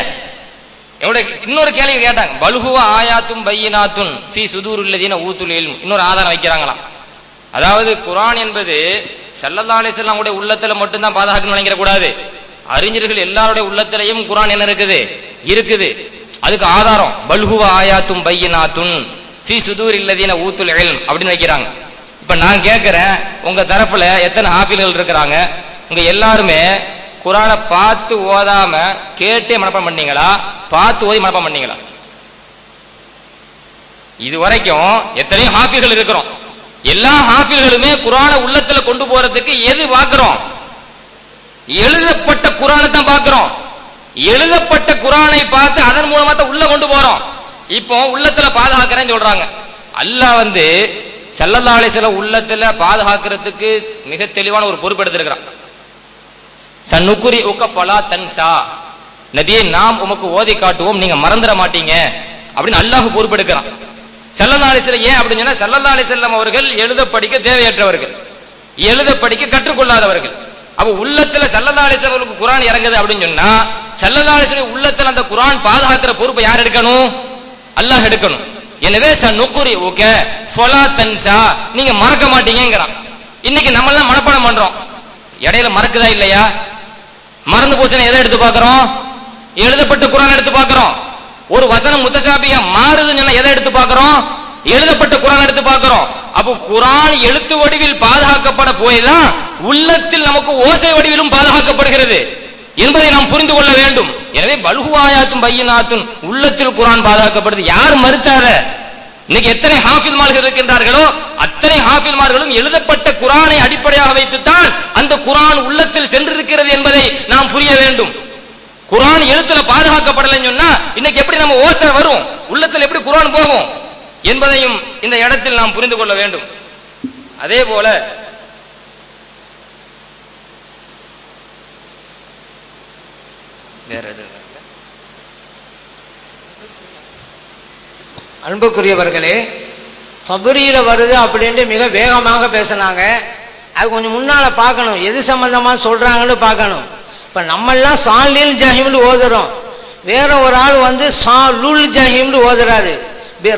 என்னோட இன்னொரு கேள்வி கேட்டாங்க, பல்ஹுவ ஆயாத்தும் பையினாத்துன் ஃபீ சுதூரில்லதீன ஊத்துல் இல்ம், இன்னொரு ஆதாரம் வைக்கிறாங்களாம். அதாவது குர்ஆன் என்பது ஸல்லல்லாஹு அலைஹி வஸல்லம் உடைய உள்ளத்துல மட்டும்தான் பாதுகாக்கணும்னு நினைக்கிற கூடாது, அறிஞர்கள் எல்லாருடைய உள்ளத்திலையும் குர்ஆன் என்ன இருக்குது. அதுக்கு ஆதாரம் பல்ஹுவ ஆயாத்தும் பையினாத்துன் ஃபீ சுதூரில்லதீன ஊத்துல் இல்ம் அப்படின்னு வைக்கிறாங்க. இப்ப நான் கேட்கிறேன், உங்க தரப்புல எத்தனை ஹாஃபில்கள் இருக்கிறாங்க? உங்க எல்லாருமே குர்ஆனை பார்த்து ஓதாம கேட்டே மனப்பாடம் பண்ணீங்களா, பார்த்து ஓதி மனப்பாடம் பண்ணீங்களா? இது வரைக்கும் எத்தனையோ ஹாஃபில்கள் இருக்கிறோம். எல்லா ஹாஃபில்களுமே குர்ஆனை உள்ளத்துல கொண்டு போறதுக்கு எது பார்க்கிறோம்? எழுதப்பட்ட குர்ஆனை தான் பார்க்கிறோம். எழுதப்பட்ட குர்ஆனை பார்த்து அதன் மூலமா தான் உள்ள கொண்டு போறோம். இப்போ உள்ளத்துல பாதுகாக்கிறேன்னு சொல்றாங்க. அல்லாஹ் ஸல்லல்லாஹு அலைஹி வஸல்லம் உள்ளத்துல பாதுகாக்கிறதுக்கு மிக தெளிவான ஒரு பொறுப்பு எடுத்திருக்கிறான். சன்னுக்குரி உக்க ஃபலா தன்சா, நபியே நாம் உமக்கு ஓதி காட்டுவோம், நீங்க மறந்துட மாட்டீங்க அப்படின்னு அல்லாஹ் பொறுப்பெடுக்கிறான். ஸல்லல்லாஹு அலைஹி வஸல்லம் ஏன் அப்படின்னு சொன்னா, ஸல்லல்லாஹு அலைஹி வஸல்லம் அவர்கள் எழுத படிக்க தேவையற்றவர்கள், எழுத படிக்க கற்றுக்கொள்ளாதவர்கள். அப்ப உள்ளத்துல ஸல்லல்லாஹு அலைஹி வஸல்லம் குர்ஆன் இறங்குது அப்படின்னு சொன்னா, ஸல்லல்லாஹு அலைஹி வஸல்லம் உள்ளத்துல அந்த குர்ஆன் பாதுகாக்கிற பொறுப்பை யார் எடுக்கணும்? அல்லாஹ் எடுக்கணும். எனவே சன்னுக்குரி உக்க ஃபலா தன்சா, நீங்க மறக்க மாட்டீங்கங்கறான். இன்னைக்கு நம்ம எல்லாம் மனப்பாடம் பண்றோம், இடையில மறக்குதா இல்லையா? மறந்து போச்சுன்னா எதை எடுத்து பார்க்கிறோம்? எழுதப்பட்ட குர்ஆன் எடுத்து பார்க்கிறோம். ஒரு வசனம் முத்தஷாபியா மாறுதுன்னு சொன்னா எதை எடுத்து பார்க்கிறோம்? எழுதப்பட்ட குர்ஆன் எடுத்து பார்க்கிறோம். அப்போ குர்ஆன் எழுத்து வடிவில் பாதுகாக்கப்பட போய்தான் உள்ளத்தில் நமக்கு ஓசை வடிவிலும் பாதுகாக்கப்படுகிறது என்பதை நாம் புரிந்து கொள்ள வேண்டும். எனவே பல்ஹுவாயாத்தும் பையினாத்துன், உள்ளத்தில் குர்ஆன் பாதுகாக்கப்படுது. யார் மறுத்தார? இன்னைக்கு எத்தனை ஹாஃபில்மார்கள் இருக்கின்றார்களோ அத்தனை ஹாஃபில்மார்களும் எழுதப்பட்ட குர்ஆனை அடிப்படையாக வைத்துத்தான் அந்த குர்ஆன் உள்ளத்தில் சென்றிருக்கிறது என்பதை நாம் புரிய வேண்டும். குர்ஆன் எழுத்துல பாதுகாக்கப்படலைன்னு சொன்னா இன்னைக்கு எப்படி நம்ம ஓசை வரும், உள்ளத்தில் எப்படி குர்ஆன் போகும் என்பதையும் இந்த இடத்தில் நாம் புரிந்து கொள்ள வேண்டும். அதே போல வேற எது அன்புக்குரியவர்களே, தபரியில வருது அப்படின்ட்டு மிக வேகமாக பேசினாங்க. அது கொஞ்சம் முன்னால பார்க்கணும், எது சம்பந்தமா சொல்றாங்கன்னு பார்க்கணும். இப்ப நம்மெல்லாம் சாலில் ஜஹீம்னு ஓதுறோம், வேற ஒரு ஆள் சாலுல் ஜஹீம்னு ஓதுறாரு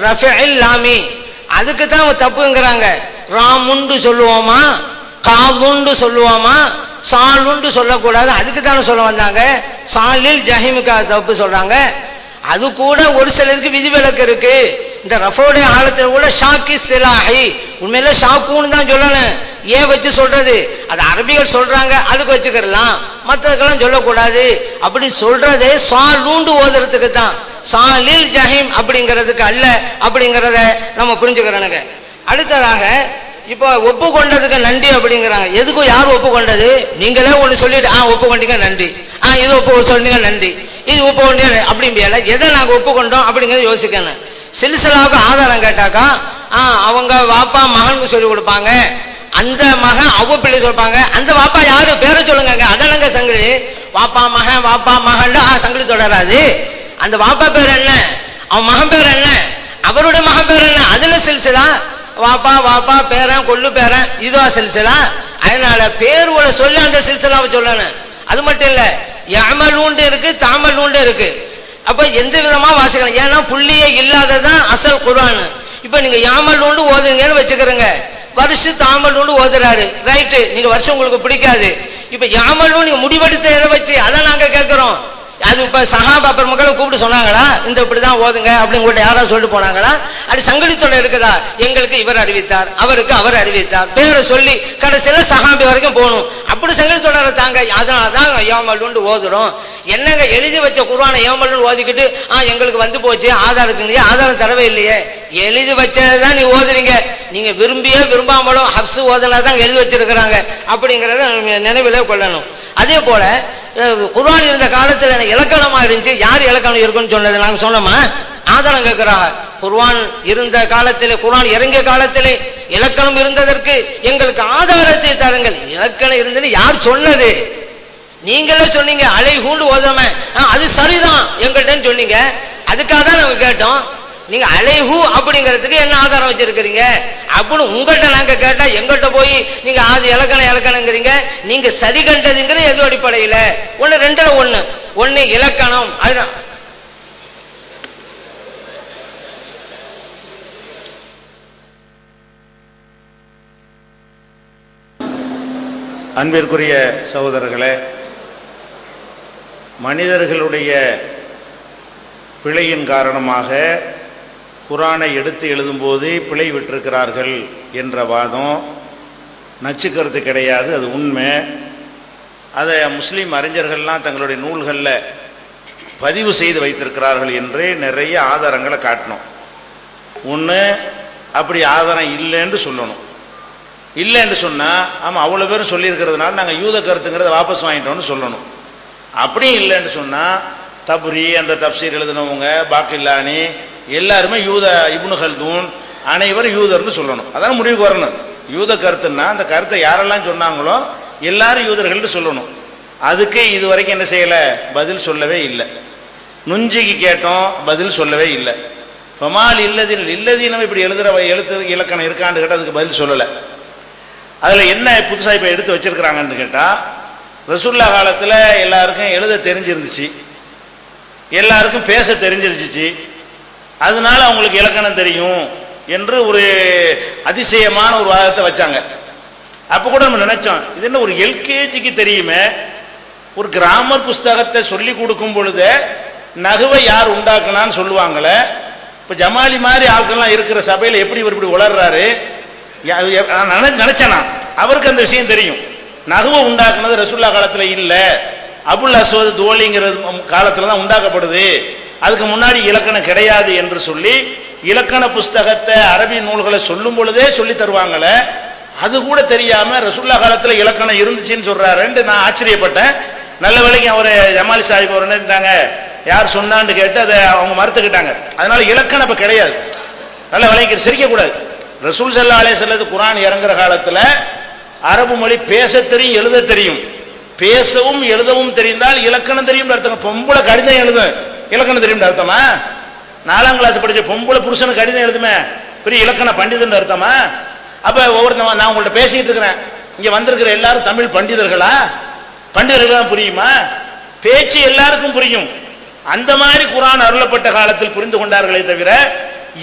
ரஃபிஇல் லாமி, அதுக்கு தான் தப்புங்கிறாங்க. ராமுண்டு சொல்லுவோமா, காதுண்டு சொல்லுவோமா, சாலுண்டு சொல்லக்கூடாது, அதுக்கு தானே சொல்ல வந்தாங்க. சாலில் ஜஹீமுக்காக தப்பு சொல்றாங்க. அது கூட ஒரு சிலருக்கு விதிவிலக்கு இருக்கு. இந்த ரஃபோடைய ஆழத்தில் கூட ஷாக்கி சிலாஹி, உண்மையில ஷாக்குன்னு தான் சொல்லணும். ஏன் வச்சு சொல்றது? அது அரபிகள் சொல்றாங்க, அதுக்கு வச்சுக்கலாம், மற்றதுக்கெல்லாம் சொல்லக்கூடாது அப்படின்னு சொல்றதே சாலூண்டு ஓதுறதுக்கு தான், சாலில் ஜஹீம் அப்படிங்கிறதுக்கு அல்ல அப்படிங்கிறத நம்ம புரிஞ்சுக்கிறோனுங்க. அடுத்ததாக இப்போ ஒப்புக்கொண்டதுக்கு நன்றி அப்படிங்கிறாங்க. எதுக்கும் யார் ஒப்புக்கொண்டது? நீங்களே ஒன்று சொல்லிட்டு ஒப்புக்கொண்டீங்க நன்றி, இது ஒப்பு சொன்னீங்க நன்றி. இது ஒப்புக்கொண்டே அப்படிம்பியல எதை நாங்கள் ஒப்புக்கொண்டோம் அப்படிங்கிறத யோசிக்கணும். சில்சிலாவுக்கு ஆதாரம் கேட்டாக்கா அவங்க வாப்பா மகனுக்கு சொல்லி கொடுப்பாங்க, அந்த மகன் அவ பிள்ளை சொல்லுவாங்க, அந்த வாப்பா யாரு பேரை சொல்லுங்க, அதனங்க சங்கிலி. வாப்பா மகன் சங்கிலி தொடராது. அந்த வாப்பா பேர் என்ன, அவன் மகன் பேர் என்ன, அவருடைய மகன் பேர் என்ன, அதுல சில்சிலா. வாப்பா பேரன் கொள்ளு பேரன் இதுவா சில்சிலா. அதனால பேருகளை சொல்லி அந்த சில்சிலாவை சொல்லணும். அது மட்டும் இல்ல, யமலூண்டு இருக்கு, தாமலூண்டு இருக்கு. அப்ப எந்த விதமா வாசிக்கலாம், ஏன்னா புள்ளியே இல்லாததான் அசல் குர்ஆன். இப்ப நீங்க யாமலூண்டு ஓதுங்கன்னு வச்சுக்கிறீங்க, வருஷம் தாமலூண்டு ஓதுறாரு, ரைட்டு, நீங்க வருஷம் உங்களுக்கு பிடிக்காது. இப்ப யாமலூண்டு நீங்க முடிவெடுத்த எதை வச்சு அதை நாங்க கேட்கிறோம். அது இப்ப சஹாபா பெருமக்களை கூப்பிட்டு சொன்னாங்களா இந்த இப்படிதான் ஓதுங்க அப்படின்னு கூட யாராவது சொல்லிட்டு போனாங்களா? அது சங்கிலி தொடர் இருக்குதா, எங்களுக்கு இவர் அறிவித்தார், அவருக்கு அவர் அறிவித்தார், பேரை சொல்லி கடைசியில சஹாபி வரைக்கும் போகணும். அப்படி சங்கிலி தொடரை தாங்க. அதனாலதான் யமலூண்டு ஓதுறோம். என்னங்க எழுதி வச்ச குர்ஆனை யமலூண்டு ஓதிக்கிட்டு எங்களுக்கு வந்து போச்சு ஆதாரம் இருக்குங்க, ஆதாரம் தரவே இல்லையே. எழுதி வச்சதான் நீ ஓதுறீங்க, நீங்க விரும்பியே விரும்பாமலும் ஹப்ஸ் ஓதனாதான் எழுதி வச்சிருக்கிறாங்க அப்படிங்கிறத நினைவிலே கொள்ளணும். அதே போல குர்ஆன் இருந்த காலத்துல இலக்கணமா இருந்துச்சு, யார் இலக்கணம் இருக்குன்னு சொன்னது நாங்க சொன்னோமா? ஆதாரம் கேட்கிறாங்க. குர்ஆன் இருந்த காலத்திலே, குர்ஆன் இறங்கிய காலத்திலே இலக்கணம் இருந்ததற்கு எங்களுக்கு ஆதாரத்தை தாருங்கள். இலக்கணம் இருந்ததுன்னு யார் சொன்னது? நீங்களே சொன்னீங்க அலைஹூண்டு ஓதாம, அது சரிதான் எங்கள்கிட்ட சொன்னீங்க. அதுக்காக தான் நாங்க கேட்டோம். நீங்க அலைஹூ அப்படிங்கிறதுக்கு என்ன ஆதாரம் வச்சிருக்கிறீங்க அப்படின்னு உங்கள்கிட்ட நாங்க கேட்டா எங்கள்கிட்ட போய் நீங்க அது இலக்கணங்கிறீங்க. நீங்க சரி கண்டதுங்கிற எது அடிப்படையில? ஒண்ணு ரெண்டுல ஒண்ணு இலக்கணம். அதுதான் அன்பிற்குரிய சகோதரர்களே, மனிதர்களுடைய பிழையின் காரணமாக குர்ஆனை எடுத்து எழுதும்போது பிழை விட்டிருக்கிறார்கள் என்ற வாதம் நச்சுக்கருத்து கிடையாது, அது உண்மை. அதை முஸ்லீம் அறிஞர்கள்லாம் தங்களுடைய நூல்களில் பதிவு செய்து வைத்திருக்கிறார்கள் என்று நிறைய ஆதாரங்களை காட்டணும். ஒன்று, அப்படி ஆதாரம் இல்லைன்னு சொல்லணும். இல்லைன்னு சொன்னால் ஆமாம் அவ்வளோ பேரும் சொல்லியிருக்கிறதுனால நாங்கள் யூத கருத்துங்கிறத வாபஸ் வாங்கிட்டோம்னு சொல்லணும். அப்படியும் இல்லைன்னு சொன்னால் தப்ரி, அந்த தப்சீர் எழுதினவங்க, பாக்கில்லானி எல்லாருமே யூத, இப்னு ஹல்தூன் அனைவரும் யூதர்னு சொல்லணும். அதான் முடிவுக்கு வரணும். யூத கருத்துன்னா அந்த கருத்தை யாரெல்லாம் சொன்னாங்களோ எல்லாரும் யூதர்கள்னு சொல்லணும். அதுக்கு இது வரைக்கும் என்ன செய்யலை, பதில் சொல்லவே இல்லை. நுஞ்சிக்கு கேட்டோம், பதில் சொல்லவே இல்லை. ஃபமால் இல்லதீனம் இப்படி எழுத்து இலக்கணம் இருக்கான்னு கேட்டால் அதுக்கு பதில் சொல்லலை. அதில் என்ன புதுசாக இப்போ எடுத்து வச்சிருக்கிறாங்கன்னு கேட்டால், ரசூல்லா காலத்தில் எல்லாருக்கும் எழுத தெரிஞ்சிருந்துச்சு, எல்லாருக்கும் பேச தெரிஞ்சிருச்சு, அதனால அவங்களுக்கு இலக்கணம் தெரியும் என்று ஒரு அதிசயமான ஒரு வாதத்தை வச்சாங்க. அப்போ கூட நம்ம நினைச்சோம், இது என்ன ஒரு எல்கேஜிக்கு தெரியுமே, ஒரு கிராமர் புஸ்தகத்தை சொல்லி கொடுக்கும் பொழுது நகுவை யார் உண்டாக்குனான்னு சொல்லுவாங்களே. இப்போ ஜமாலி மாதிரி ஆட்கள்லாம் இருக்கிற சபையில் எப்படி இவர் இப்படி உளர்றாரு நினைச்சேனா? அவருக்கு அந்த விஷயம் தெரியும். நகுவை உண்டாக்குனது ரசூல்லா காலத்தில் இல்லை, அபுல் அஸ்வத் தோலிங்கிற காலத்தில் தான் உண்டாக்கப்படுது, அதுக்கு முன்னாடி இலக்கணம் கிடையாது என்று சொல்லி இலக்கண புஸ்தகத்தை அரபி நூல்களை சொல்லும் பொழுதே சொல்லி தருவாங்களே, அது கூட தெரியாம ரசூல்லா காலத்தில் இலக்கணம் இருந்துச்சுன்னு சொல்றாருன்னு நான் ஆச்சரியப்பட்டேன். நல்ல வேளைக்கு அவர் ஜமாலி சாஹிப் அவர் இருந்தாங்க, யார் சொன்னான்னு கேட்டு அதை அவங்க மறுத்துக்கிட்டாங்க. அதனால இலக்கணம் இப்ப கிடையாது. நல்ல வேளைக்கு சிரிக்க கூடாது. ரசூல் ஸல்லல்லாஹு அலைஹி வஸல்லம் குர்ஆன் இறங்குற காலத்துல அரபு மொழி பேச தெரியும், எழுத தெரியும். பேசவும் எழுதவும் தெரிந்தால் இலக்கணம் தெரியும் அர்த்தம். பொம்பளை கடிதம் எழுத இலக்கணம் தெரியும் அர்த்தமா? 4ஆம் கிளாஸ் படிச்ச பொம்பளை புருஷனுக்கு கடிதம் எழுதுமே பெரிய இலக்கண பண்டிதன் அர்த்தமா? அப்ப ஒவ்வொருத்தவங்க நான் உங்கள்ட்ட பேசிட்டு இருக்கிறேன், இங்க வந்திருக்கிற எல்லாரும் தமிழ் பண்டிதர்களா? பண்டிதர்கள் புரியுமா? பேச்சு எல்லாருக்கும் புரியும். அந்த மாதிரி குர்ஆன் அருளப்பட்ட காலத்தில் புரிந்து கொண்டார்களே தவிர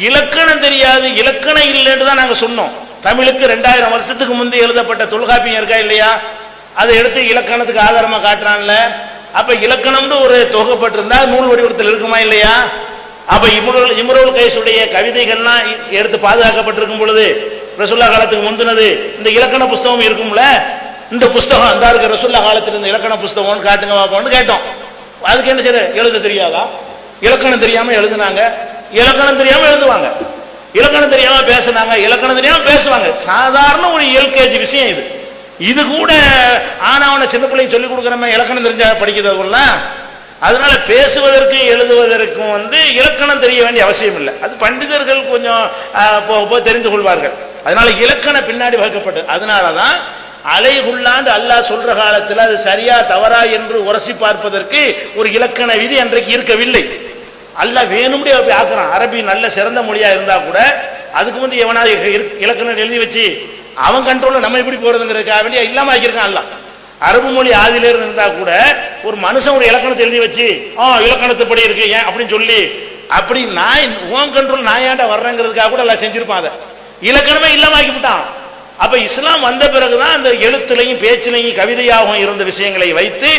இலக்கணம் தெரியாது, இலக்கணம் இல்லைன்னு தான் நாங்க சொன்னோம். தமிழுக்கு 2000 வருஷத்துக்கு முந்தைய எழுதப்பட்ட தொல்காப்பியம் இருக்கா இல்லையா, அதை எடுத்து இலக்கணத்துக்கு ஆதாரமா காட்டுறான்ல. அப்ப இலக்கணம்னு ஒரு தொகைப்பட்டிருந்தா நூல் வடிவத்தில் இருக்குமா இல்லையா? அப்ப இம்ருல் கைஸுடைய கவிதைகள்லாம் எடுத்து பாதுகாக்கப்பட்டிருக்கும் பொழுது ரசூல்லா காலத்துக்கு முந்தினது இந்த இலக்கண புஸ்தகம் இருக்கும்ல, இந்த புஸ்தகம் அந்த இருக்க ரசூல்லா காலத்தில் இந்த இலக்கண புஸ்தகம் காட்டுங்க பாப்போம்னு கேட்டோம். அதுக்கு என்ன செய்ய, எழுத தெரியாதா? இலக்கணம் தெரியாம எழுதுனாங்க, இலக்கணம் தெரியாம எழுதுவாங்க, இலக்கணம் தெரியாம பேசுனாங்க, இலக்கணம் தெரியாம பேசுவாங்க. சாதாரண ஒரு எல்கேஜி விஷயம் இது. இது கூட ஆனாவன சின்ன பிள்ளைங்க சொல்லிக் கொடுக்குறமே இலக்கணம் தெரிஞ்சா படிக்கிறதுலாம் அதனால பேசுவதற்கும் எழுதுவதற்கும் இலக்கணம் தெரிய வேண்டிய அவசியம் இல்லை. அது பண்டிதர்கள் கொஞ்சம் தெரிந்து கொள்வார்கள். அதனால இலக்கணம் பின்னாடி வகுக்கப்பட்டது. அதனாலதான் அலைகுள்ளாண்டு அல்லாஹ் சொல்ற காலத்தில் அது சரியா தவறா என்று உரசி பார்ப்பதற்கு ஒரு இலக்கண விதி அன்றைக்கு இருக்கவில்லை. அல்லாஹ் வேணும்னே அப்படி ஆக்குறான். அரபி நல்ல சிறந்த மொழியா இருந்தா கூட அதுக்கு முந்தைய எவனாவது இலக்கணம் எழுதி வச்சு அவன் கண்ட்ரோல்ல நம்ம எப்படி போறதுங்கிறதுக்காக வேண்டிய இல்லாம ஆக்கியிருக்கான் அல்லாஹ். அரபு மொழி ஆதியில இருந்தா கூட ஒரு மனுஷன் ஒரு இலக்கணத்தை எழுதி வச்சு இலக்கணத்துப்படி இருக்கு ஏன் அப்படின்னு சொல்லி அப்படி நான் உன் கண்ட்ரோல் நான் ஏன்டா வர்றேங்கிறதுக்காக கூட எல்லாம் செஞ்சிருப்பான். அதை இலக்கணமே இல்லாம ஆக்கிவிட்டான். அப்ப இஸ்லாம் வந்த பிறகுதான் அந்த எழுத்துலையும் பேச்சிலையும் கவிதையாகவும் இருந்த விஷயங்களை வைத்து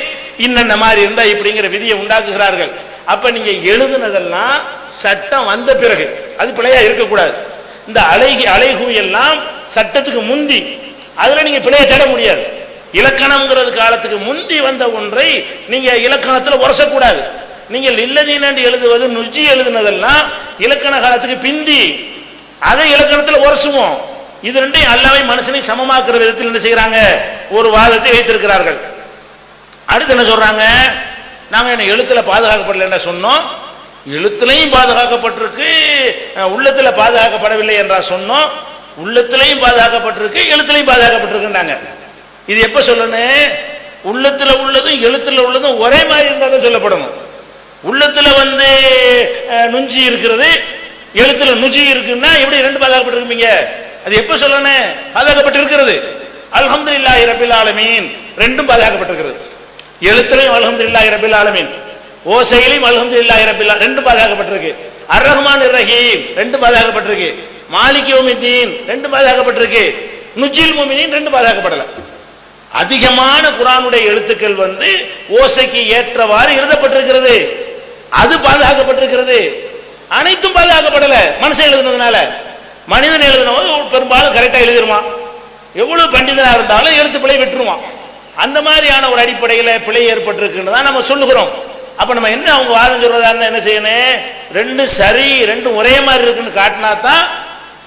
இன்னென்ன மாதிரி இருந்தா இப்படிங்கிற விதியை உண்டாக்குகிறார்கள். அப்ப நீங்க எழுதுனதெல்லாம் சட்டம் வந்த பிறகு அது பிழையா இருக்கக்கூடாது. இந்த அலைகு எல்லாம் சட்டத்துக்கு முந்தி அதுல நீங்க பிழைய தேட முடியாது. இலக்கணம்ங்கிறது காலத்துக்கு முந்தி வந்த ஒன்றை நீங்க இலக்கணத்துல உரசக்கூடாது. நீங்கள் இல்லதீனு எழுதுவது நுஜி எழுதுனதெல்லாம் இலக்கண காலத்துக்கு பிந்தி அதை இலக்கணத்துல உரசுவோம். இது ரெண்டையும் அல்லாஹ்வை மனுஷனை சமமாக்குற விதத்தில் என்ன செய்யறாங்க, ஒரு வாதத்தை வைத்திருக்கிறார்கள். அடுத்து என்ன சொல்றாங்க, நாங்க என்ன எழுத்துல பாதுகாக்கப்படல சொன்னோம், எழுத்துலையும் பாதுகாக்கப்பட்டிருக்கு, உள்ளத்துல பாதுகாக்கப்படவில்லை என்றா சொன்னோம், உள்ளத்திலையும் பாதுகாக்கப்பட்டிருக்கு, எழுத்துலையும் பாதுகாக்கப்பட்டிருக்குன்றாங்க. இது எப்ப சொல்லணும், உள்ளத்துல உள்ளதும் எழுத்துல உள்ளதும் ஒரே மாதிரி இருந்தா தான் சொல்லப்படணும். உள்ளத்துல நுஞ்சி இருக்கிறது, எழுத்துல நுஜி இருக்குன்னா எப்படி ரெண்டு பாதுகாக்கப்பட்டிருக்கீங்க, அது எப்ப சொல்லணும், பாதுகாக்கப்பட்டிருக்கிறது. அல்ஹம்துலில்லாஹி ரப்பில் ஆலமீன் ரெண்டும் பாதுகாக்கப்பட்டிருக்கிறது. எழுத்துலையும் அல்ஹம்துலில்லாஹி ரப்பில் ஆலமீன், ஓசையிலையும் அல்ஹம்துலில்லாஹி ரப்பில் ரெண்டும் பாதுகாக்கப்பட்டிருக்கு. அர் ரஹ்மான் ரஹீம் ரெண்டும் பாதுகாக்கப்பட்டிருக்கு. மாலிக் யௌமித்தீன் ரெண்டும் பாதுகாக்கப்பட்டிருக்கு. நுஜில் முஃமினீன் ரெண்டும் பாதுகாக்கப்படல. அதிகமான குர்ஆனுடைய எழுத்துக்கள் ஓசைக்கு ஏற்றவாறு எழுதப்பட்டிருக்கிறது, அது பாதுகாக்கப்பட்டிருக்கிறது. அனைத்தும் பாதுகாக்கப்படல. மனுஷன் எழுதுனதுனால, மனிதன் எழுதுனது பெரும்பாலும் கரெக்டா எழுதிருவான். எவ்வளவு பண்டிதனா இருந்தாலும் எழுத்து பிழை விட்டுருவான். அந்த மாதிரியான ஒரு அடிப்படையில் பிழை ஏற்பட்டிருக்குன்னு தான் நம்ம சொல்லுகிறோம். அப்ப நம்ம என்ன அவங்க வாதம் சொல்றதா இருந்தா என்ன செய்யணும், ரெண்டு சரி ரெண்டும் ஒரே மாதிரி இருக்குன்னு காட்டினா தான்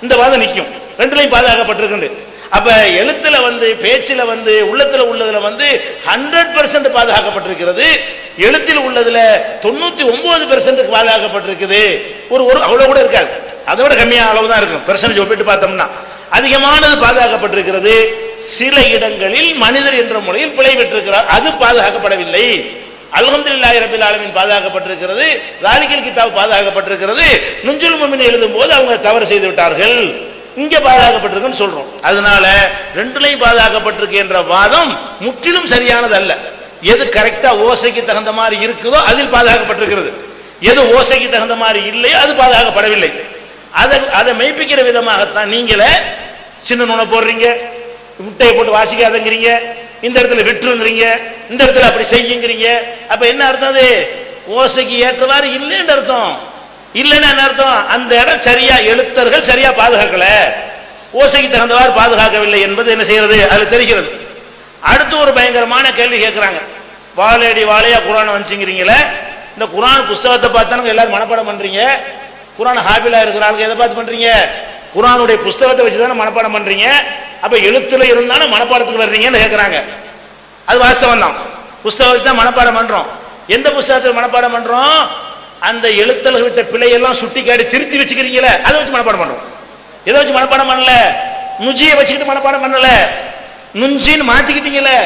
இந்த வாதம் நிற்கும். ரெண்டுலையும் பாதுகாக்கப்பட்டிருக்கு. அப்ப எழுத்துல பேச்சுல உள்ளத்துல உள்ளதுல 100% பாதுகாக்கப்பட்டிருக்கிறது, எழுத்தில் உள்ளதுல 99% பாதுகாக்கப்பட்டிருக்குது. ஒரு அவ்வளவு கூட இருக்காது, அதை விட கம்மியான அளவு தான் இருக்கும். பெர்சன்டேஜ் ஒப்பிட்டு பார்த்தோம்னா அதிகமானது பாதுகாக்கப்பட்டிருக்கிறது. சில இடங்களில் மனிதர் என்ற முறையில் பிழை பெற்றிருக்கிறார், அது பாதுகாக்கப்படவில்லை. அல்ஹம்துலில்லாஹி ரப்பில் ஆலமீன் பாதுகாக்கப்பட்டிருக்கிறது, தாலிகல் கிதாப் பாதுகாக்கப்பட்டிருக்கிறது. நுஜுல் முஃமின் எழுதும் போது அவங்க தவறு செய்து விட்டார்கள், இங்க பாதுகாக்கப்பட்டிருக்குன்னு சொல்றோம். அதனால ரெண்டுலையும் பாதுகாக்கப்பட்டிருக்கு என்ற வாதம் முற்றிலும் சரியானது அல்ல. எது கரெக்டா ஓசைக்கு தகுந்த மாதிரி இருக்குதோ அதில் பாதுகாக்கப்பட்டிருக்கிறது, எது ஓசைக்கு தகுந்த மாதிரி இல்லையோ அது பாதுகாக்கப்படவில்லை. அதை மெய்ப்பிக்கிற விதமாகத்தான் நீங்களே சின்ன நுணை போடுறீங்க, முட்டையை போட்டு வாசிக்காதங்கிறீங்க, இந்த இடத்துல விட்டுருங்கிறீங்க, இந்த இடத்துல அப்படி செய்யுங்கிறீங்க. அப்ப என்ன அர்த்தம், அது ஓசைக்கு ஏற்றவாறு இல்லைன்னு அர்த்தம். இல்லைன்னா என்ன அர்த்தம், அந்த இடம் சரியா எழுத்தர்கள் சரியா பாதுகாக்கல, ஓசைக்கு தகுந்தவாறு பாதுகாக்கவில்லை என்பது என்ன செய்யறது, அது தெரிகிறது. அடுத்து ஒரு பயங்கரமான கேள்வி கேட்கிறாங்க, வாழையடி வாழையா குர்ஆன் வந்துச்சுங்கிறீங்களே, இந்த குர்ஆன் புஸ்தகத்தை பார்த்தானுங்க எல்லாரும் மனப்பாடம் பண்றீங்க, குர்ஆன் ஹாபிலா இருக்கிறாங்க எதை பார்த்து பண்றீங்க, குர்ஆனுடைய புஸ்தகத்தை வச்சுதானே மனப்பாடம் பண்றீங்க, அப்ப எழுத்துல இருந்தாலும் மனப்பாடத்துக்கு வர்றீங்கன்னு கேட்கிறாங்க. அது வாஸ்தவம் தான், புஸ்தகத்தை தான் மனப்பாடம் பண்றோம். எந்த புஸ்தகத்தில் மனப்பாடம் பண்றோம், அந்த எழுத்தல் விட்ட பிழையெல்லாம் சுட்டி காட்டி திருத்தி வச்சுக்கிறீங்களே அதை வச்சு மனப்பாடம் பண்றோம். எதை வச்சு மனப்பாடம் பண்ணல, நுஜியை வச்சுக்கிட்டு மனப்பாடம் பண்ணல, நுஞ்சின்னு மாத்திக்கிட்டீங்களே.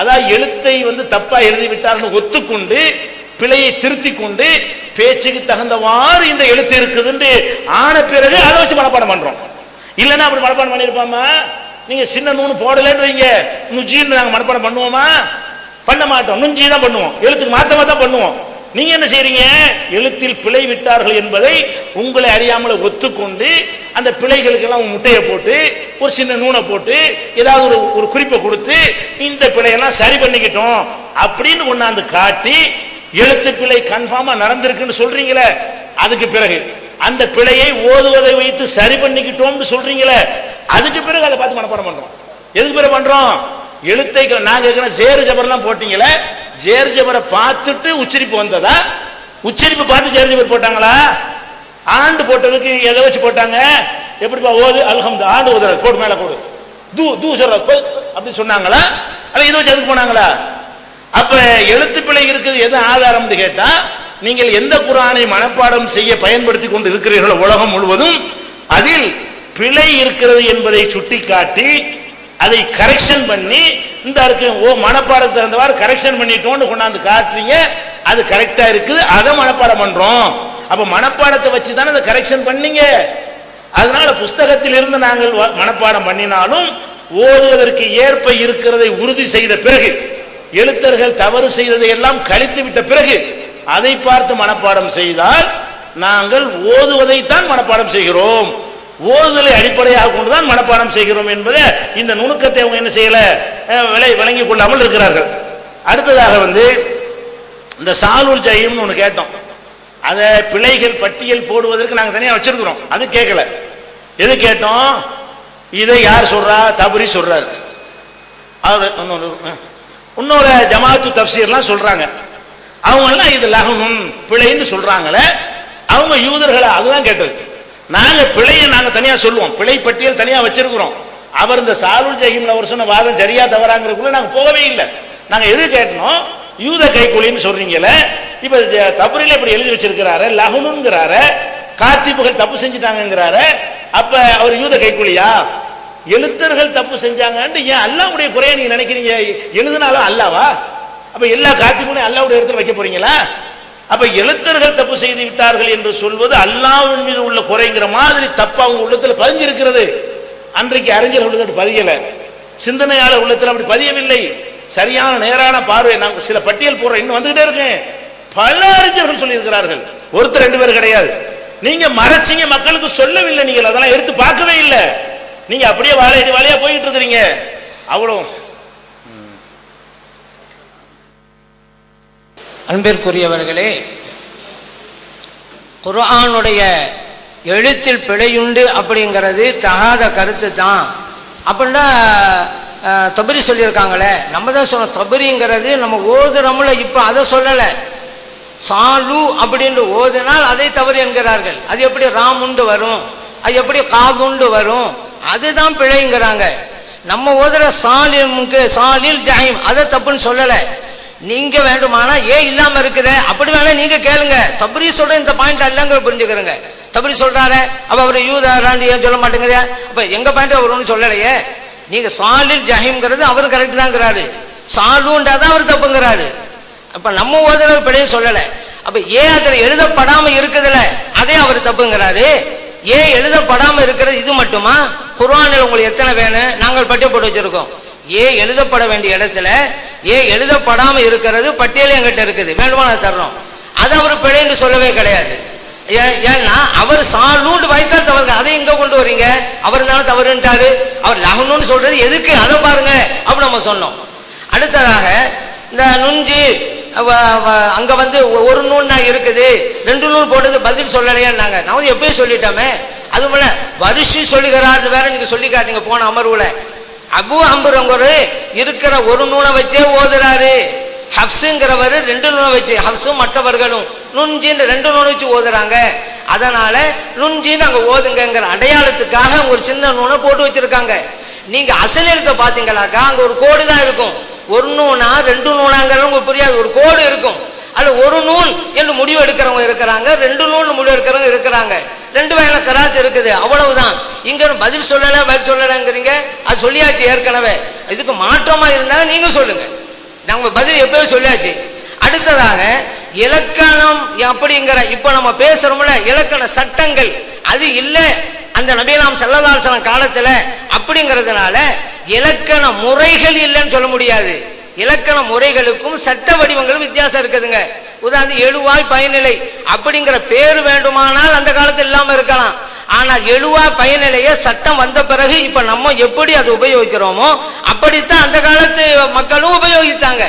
அதாவது எழுத்தை தப்பா எழுதி விட்டார்னு ஒத்துக்கொண்டு பிழையை திருத்தி கொண்டு பேச்சுக்கு தகுந்தவாறு இந்த எழுத்து இருக்குதுன்னு ஆன பிறகு அதை வச்சு மனப்பாடம் பண்றோம். இல்லைன்னா அப்படி மனப்பாடம் பண்ணிருப்பாமா, நீங்க சின்ன நூனு போடலன்னு வைங்க, நுஜின்னு நாங்க மனப்பாடம் பண்ணுவோமா, பண்ண மாட்டோம், நுஞ்சி தான் பண்ணுவோம், எழுத்துக்கு மாத்தமா தான் பண்ணுவோம். நீங்க என்ன செய்றீங்க, எழுத்தில் பிழை விட்டார்கள் என்பதை உங்களை அறியாமல் ஒத்துக்கொண்டு அந்த பிழைகளுக்கெல்லாம் முட்டையை போட்டு ஒரு சின்ன நூனை போட்டு ஏதாவது ஒரு குறிப்பை கொடுத்து இந்த பிழையெல்லாம் சரி பண்ணிக்கிட்டோம் அப்படின்னு கொண்டாந்து காட்டி எழுத்து பிழை கன்ஃபார்மா நடந்திருக்குன்னு சொல்றீங்களே, அதுக்கு பிறகு அந்த பிழையை ஓதுவதை வைத்து சரி பண்ணிக்கிட்டோம்னு சொல்றீங்களே, அதுக்கு பிறகு அதை பார்த்து மனப்பாடம் பண்றோம். எதுக்கு பிறகு பண்றோம், எழுத்தை நாங்க ஜேர் ஜபர்லாம் போட்டீங்களே, ஜேர் ஜபரை பார்த்துட்டு உச்சரிப்பு வந்ததா, உச்சரிப்பு பார்த்து ஜேர் ஜபர் போட்டாங்களா, ஆண்டு போட்டதுக்கு எதை வச்சு போட்டாங்க, எப்படிப்பா ஓது அல்ஹம்து ஆண்டு ஓதுற கோடு மேல கோடு தூ தூ சொல்ற அப்படின்னு சொன்னாங்களா, அல்ல இதை வச்சு அதுக்கு போனாங்களா, அப்ப எழுத்து பிழை இருக்குது எது ஆதாரம்னு கேட்டா, நீங்கள் எந்த குர்ஆனை மனப்பாடம் செய்ய பயன்படுத்தி கொண்டு இருக்கிறீர்களோ உலகம் முழுவதும், அதில் பிழை இருக்கிறது என்பதை சுட்டிக்காட்டி அதை கரெக்ஷன் பண்ணி இந்த இருக்கு மனப்பாடத்தை இருந்தவாறு கரெக்ஷன் பண்ணிட்டோம்னு கொண்டாந்து காட்டுறீங்க. அது கரெக்டா இருக்குது, அதை மனப்பாடம் பண்றோம். அப்ப மனப்பாடத்தை வச்சு தானே அதை கரெக்ஷன் பண்ணீங்க. அதனால புஸ்தகத்தில் இருந்து நாங்கள் மனப்பாடம் பண்ணினாலும் ஓதுவதற்கு ஏற்ப இருக்கிறதை உறுதி செய்த பிறகு, எழுத்தர்கள் தவறு செய்ததை எல்லாம் கழித்து விட்ட பிறகு அதை பார்த்து மனப்பாடம் செய்தால் நாங்கள் ஓதுவதைத்தான் மனப்பாடம் செய்கிறோம், ஓதுதலை அடிப்படையாக கொண்டுதான் மனப்பாடம் செய்கிறோம் என்பதை இந்த நுணுக்கத்தை அவங்க என்ன செய்யல விளங்கிக் கொள்ளாமல் இருக்கிறார்கள். அடுத்ததாக இந்த சாலுல் ஜஹீம்னு ஒன்று கேட்டோம். அதை பிழைகள் பட்டியல் போடுவதற்கு நாங்கள் தனியாக வச்சிருக்கிறோம். அது கேட்கல. எது கேட்டோம்? இதை யார் சொல்றா? தபரி சொல்றாரு. இன்னொரு ஜமாத்து தப்சீர்லாம் சொல்றாங்க. அவங்க எல்லாம் இது லஹ்னுன் பிழைன்னு சொல்றாங்களே, அவங்க யூதர்களை அதுதான் கேட்டது. நாங்க பிழையை நாங்க தனியா சொல்லுவோம், பிழை பட்டியல் தனியா வச்சிருக்கிறோம். அவர் இந்த சாலுல் ஜஹீம்ல அவர் சொன்ன வாதம் சரியா தவறாங்கிறதுக்குள்ள நாங்க போகவே இல்லை. நாங்க எது கேட்டோம்? யூத கைக்கூலின்னு சொல்றீங்களே, இப்ப தபரில இப்படி எழுதி வச்சிருக்கிறாரு, லஹ்னுங்கிறாரு, காத்திபுகள் தப்பு செஞ்சுட்டாங்கிறாரு. அப்ப அவர் யூத கைக்கூலியா? எழுத்தர்கள் தப்பு செஞ்சாங்கன்னு ஏன் அல்லாஹ்வுடைய குறையை நீங்க நினைக்கிறீங்க? எழுதினாலும் அல்லாவா? அப்ப எல்லா காத்திபுகளையும் அல்லாஹ்வுடைய இடத்துல வைக்க போறீங்களா? அப்ப எழுத்தர்கள் தப்பு செய்து விட்டார்கள் என்று சொல்வது அல்லாஹ்வின் மீது உள்ள குறைங்கிற மாதிரி தப்பு அவங்க உள்ளத்துல பதிஞ்சிருக்கிறது. அன்றைக்கு அறிஞர் உள்ளத்துல பதியல, சிந்தனையாளர் உள்ளத்துல அப்படி பதியவில்லை. சரியான நேரான பார்வை. நான் சில பட்டியல் போடுறேன், இன்னும் வந்துகிட்டே இருக்கேன். பல அறிஞர்கள் சொல்லி இருக்கிறார்கள், ஒருத்தர் ரெண்டு பேர் கிடையாது. நீங்க மறைச்சிங்க, மக்களுக்கு சொல்லவில்லை, நீங்கள் அதெல்லாம் எடுத்து பார்க்கவே இல்லை. நீங்க அப்படியே வாழையா போயிட்டு இருக்கிறீங்க. அவ்வளவு. அன்பிற்குரியவர்களே, குர்ஆனுடைய எழுத்தில் பிழையுண்டு அப்படிங்கிறது தகாத கருத்து தான் அப்படின்னா தபரி சொல்லியிருக்காங்களே. நம்ம தான் சொன்னோம், தபரிங்கிறது நம்ம ஓதுறோம்ல, இப்போ அதை சொல்லலை. சாலு அப்படின்னு ஓதுனால் அதை தவறு என்கிறார்கள். அது எப்படி ராமுண்டு வரும், அது எப்படி காதுண்டு வரும், அதுதான் பிழைங்கிறாங்க. நம்ம ஓதுற சாலில் ஜஹீம் அதை தப்புன்னு சொல்லலை. நீங்க வேண்டுமானா ஏன் இல்லாம இருக்குது அப்படி வேணா நீங்க கேளுங்க. தபரி சொல்ற இந்த பாயிண்ட் இல்லைங்கிற புரிஞ்சுக்கிறங்க. தபரி சொல்றாரு, அப்ப அவர் யூதராண்டு ஏன் சொல்ல மாட்டேங்கிற? அப்ப எங்க பாயிண்ட் அவர் ஒன்றும் சொல்லலையே. நீங்க சாலில் ஜஹீம்ங்கிறது அவரு கரெக்ட் தான்ங்கிறாரு, சாலுண்டாதான் அவர் தப்புங்கிறாரு. அப்ப நம்ம ஓதுற பிழையும் சொல்லலை. அப்ப ஏன் அதுல எழுதப்படாம இருக்குதுல அதே அவர் தப்புங்கிறாரு. ஏன் எழுதப்படாம இருக்கிறது இது மட்டுமா? குர்ஆனில் உங்களுக்கு எத்தனை வேணும்? நாங்கள் பட்டியல் போட்டு வச்சிருக்கோம். ஏன் எழுதப்பட வேண்டிய இடத்துல ஏன் எழுதப்படாம இருக்கிறது பட்டியல் எங்கிட்ட இருக்குது, வேண்டுமான தர்றோம். அது அவர் பிழைன்னு சொல்லவே கிடையாது. ஏன்னா அவர் சாலூண்டு வைத்தால் தவறு, அதை இங்க கொண்டு வரீங்க. அவர் தானே தவறுன்ட்டாரு. அவர் லஹ்னுன்னு சொல்றது எதுக்கு அதை பாருங்க அப்படி நம்ம சொன்னோம். அடுத்ததாக இந்த நுஞ்சி அங்க ஒரு நூல் தான் இருக்குது, ரெண்டு நூல் போட்டது பதில் சொல்லலையான்னாங்க. நான் எப்பயும் சொல்லிட்டோமே. அது போல வருஷி சொல்லுகிறாரு வேற நீங்க சொல்லி காட்டுங்க. போன அமர்வுல அபு அம்புரங்கரு இருக்கிற ஒரு நூலை வச்சே ஓதுறாரு. ஹப்ஸுங்கிறவர் ரெண்டு நூலை வச்சு, ஹப்ஸும் மற்றவர்களும் நுஞ்சின்னு ரெண்டு நூலை வச்சு ஓதுறாங்க. அதனால நுஞ்சின்னு அங்க ஓதுங்கிற அடையாளத்துக்காக ஒரு சின்ன நூலை போட்டு வச்சிருக்காங்க. நீங்க அசல் எழுத்த பாத்தீங்களாக்கா அங்க ஒரு கோடு தான் இருக்கும். ஒரு நூனா ரெண்டு நூலாங்கிறது உங்களுக்கு புரியாது. ஒரு கோடு இருக்கும். அல்ல ஒரு நூல் என்று முடிவு எடுக்கிறவங்க இருக்கிறாங்க, ரெண்டு நூல் முடிவு எடுக்கிறவங்க இருக்கிறாங்க. ரெண்டு வகையில கராத்து இருக்குது, அவ்வளவுதான். இங்க பதில் சொல்லலைங்கிறீங்க. அது சொல்லியாச்சு ஏற்கனவே. இதுக்கு மாற்றமா இருந்தா நீங்க சொல்லுங்க, நம்ம பதில் எப்பயோ சொல்லியாச்சு. அடுத்ததாக இலக்கணம் அப்படிங்கிற இப்ப நம்ம பேசுறோம்ல இலக்கண சட்டங்கள், அது இல்லை அந்த நபியலாம் ஸல்லல்லாஹு அலைஹி வஸல்லம் காலத்துல. அப்படிங்கிறதுனால இலக்கண முறைகள் இல்லைன்னு சொல்ல முடியாது. இலக்கண முறைகளுக்கும் சட்ட வடிவங்களும் வித்தியாசம் இருக்குதுங்க. உதாரணம் எழுவாய் பயனிலை அப்படிங்கிற பேரு வேண்டுமானால் அந்த காலத்தில் இல்லாம இருக்கலாம். ஆனால் எழுவாய் பயனிலைய சட்டம் வந்த பிறகு இப்ப நம்ம எப்படி அதை உபயோகிக்கிறோமோ அப்படித்தான் அந்த காலத்து மக்களும் உபயோகித்தாங்க.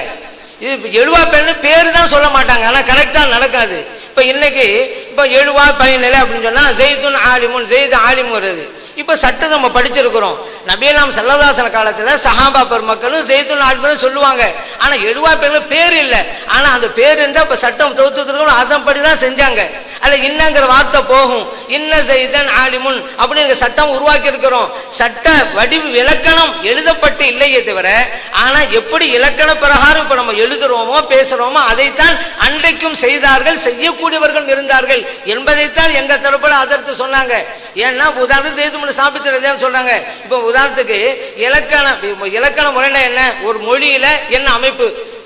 இது எழுவா பயன் பேரு தான் சொல்ல மாட்டாங்க, ஆனா கரெக்டா நடக்காது. இப்ப இன்னைக்கு இப்ப எழுவாய் பயனிலை அப்படின்னு சொன்னா ஜெய்துன் ஆலிமுன், ஜெய்து ஆலிம் வருது. இப்ப சட்டம் நம்ம படிச்சிருக்கிறோம். நபியலாம் ஸல்லல்லாஹு அலைஹி வஸல்லம் காலத்துல சஹாபா பெருமக்களும் ஜெய்துன் ஆலிமுன்னு சொல்லுவாங்க. ஆனா எழுவா பேர்ல பேர் இல்லை. ஆனா அந்த பேர் இருந்தா இப்ப சட்டம் தொகுத்துருக்கோம், அதன்படிதான் செஞ்சாங்க. அல்ல இன்னங்கிற வார்த்தை போகும். இன்ன செய்தன் ஆலிமுன் அப்படின்னு சட்டம் உருவாக்கி இருக்கிறோம். சட்ட வடிவு இலக்கணம் எழுதப்பட்டு இல்லையே தவிர, ஆனா எப்படி இலக்கண பிரகாரம் இப்ப நம்ம எழுதுறோமோ பேசுறோமோ அதைத்தான் அன்றைக்கும் செய்தார்கள், செய்யக்கூடியவர்கள் இருந்தார்கள் என்பதைத்தான் எங்க தரப்புல அதற்கு சொன்னாங்க. ஏன்னா உதாரணம் செய்து சாப்பிட்டு சொல்றாங்க. இப்ப உதாரணத்துக்கு இலக்கண முறைனா என்ன, ஒரு மொழியில என்ன அமைப்பு,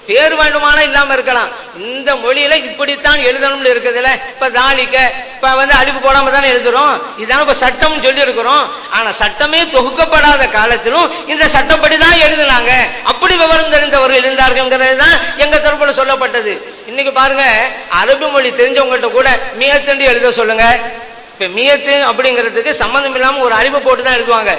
பேர் வேண்டுமானா இல்லாம இருக்கலாம், இந்த மொழியில இப்படித்தான் எழுதணும்னு இருக்குதுல்ல. இப்ப தாலிக்க இப்ப அழிவு போடாம தானே எழுதுறோம், இதான இப்ப சட்டம் சொல்லி இருக்கிறோம். ஆனா சட்டமே தொகுக்கப்படாத காலத்திலும் இந்த சட்டப்படிதான் எழுதினாங்க. அப்படி விவரம் தெரிந்தவர்கள் இருந்தார்கள் தான் எங்க தரப்புல சொல்லப்பட்டது. இன்னைக்கு பாருங்க, அரபு மொழி தெரிஞ்சவங்கள்ட்ட கூட மியத்தண்டி எழுத சொல்லுங்க. இப்ப மியத்து அப்படிங்கிறதுக்கு சம்பந்தம் இல்லாம ஒரு அழிவு போட்டு தான் எழுதுவாங்க.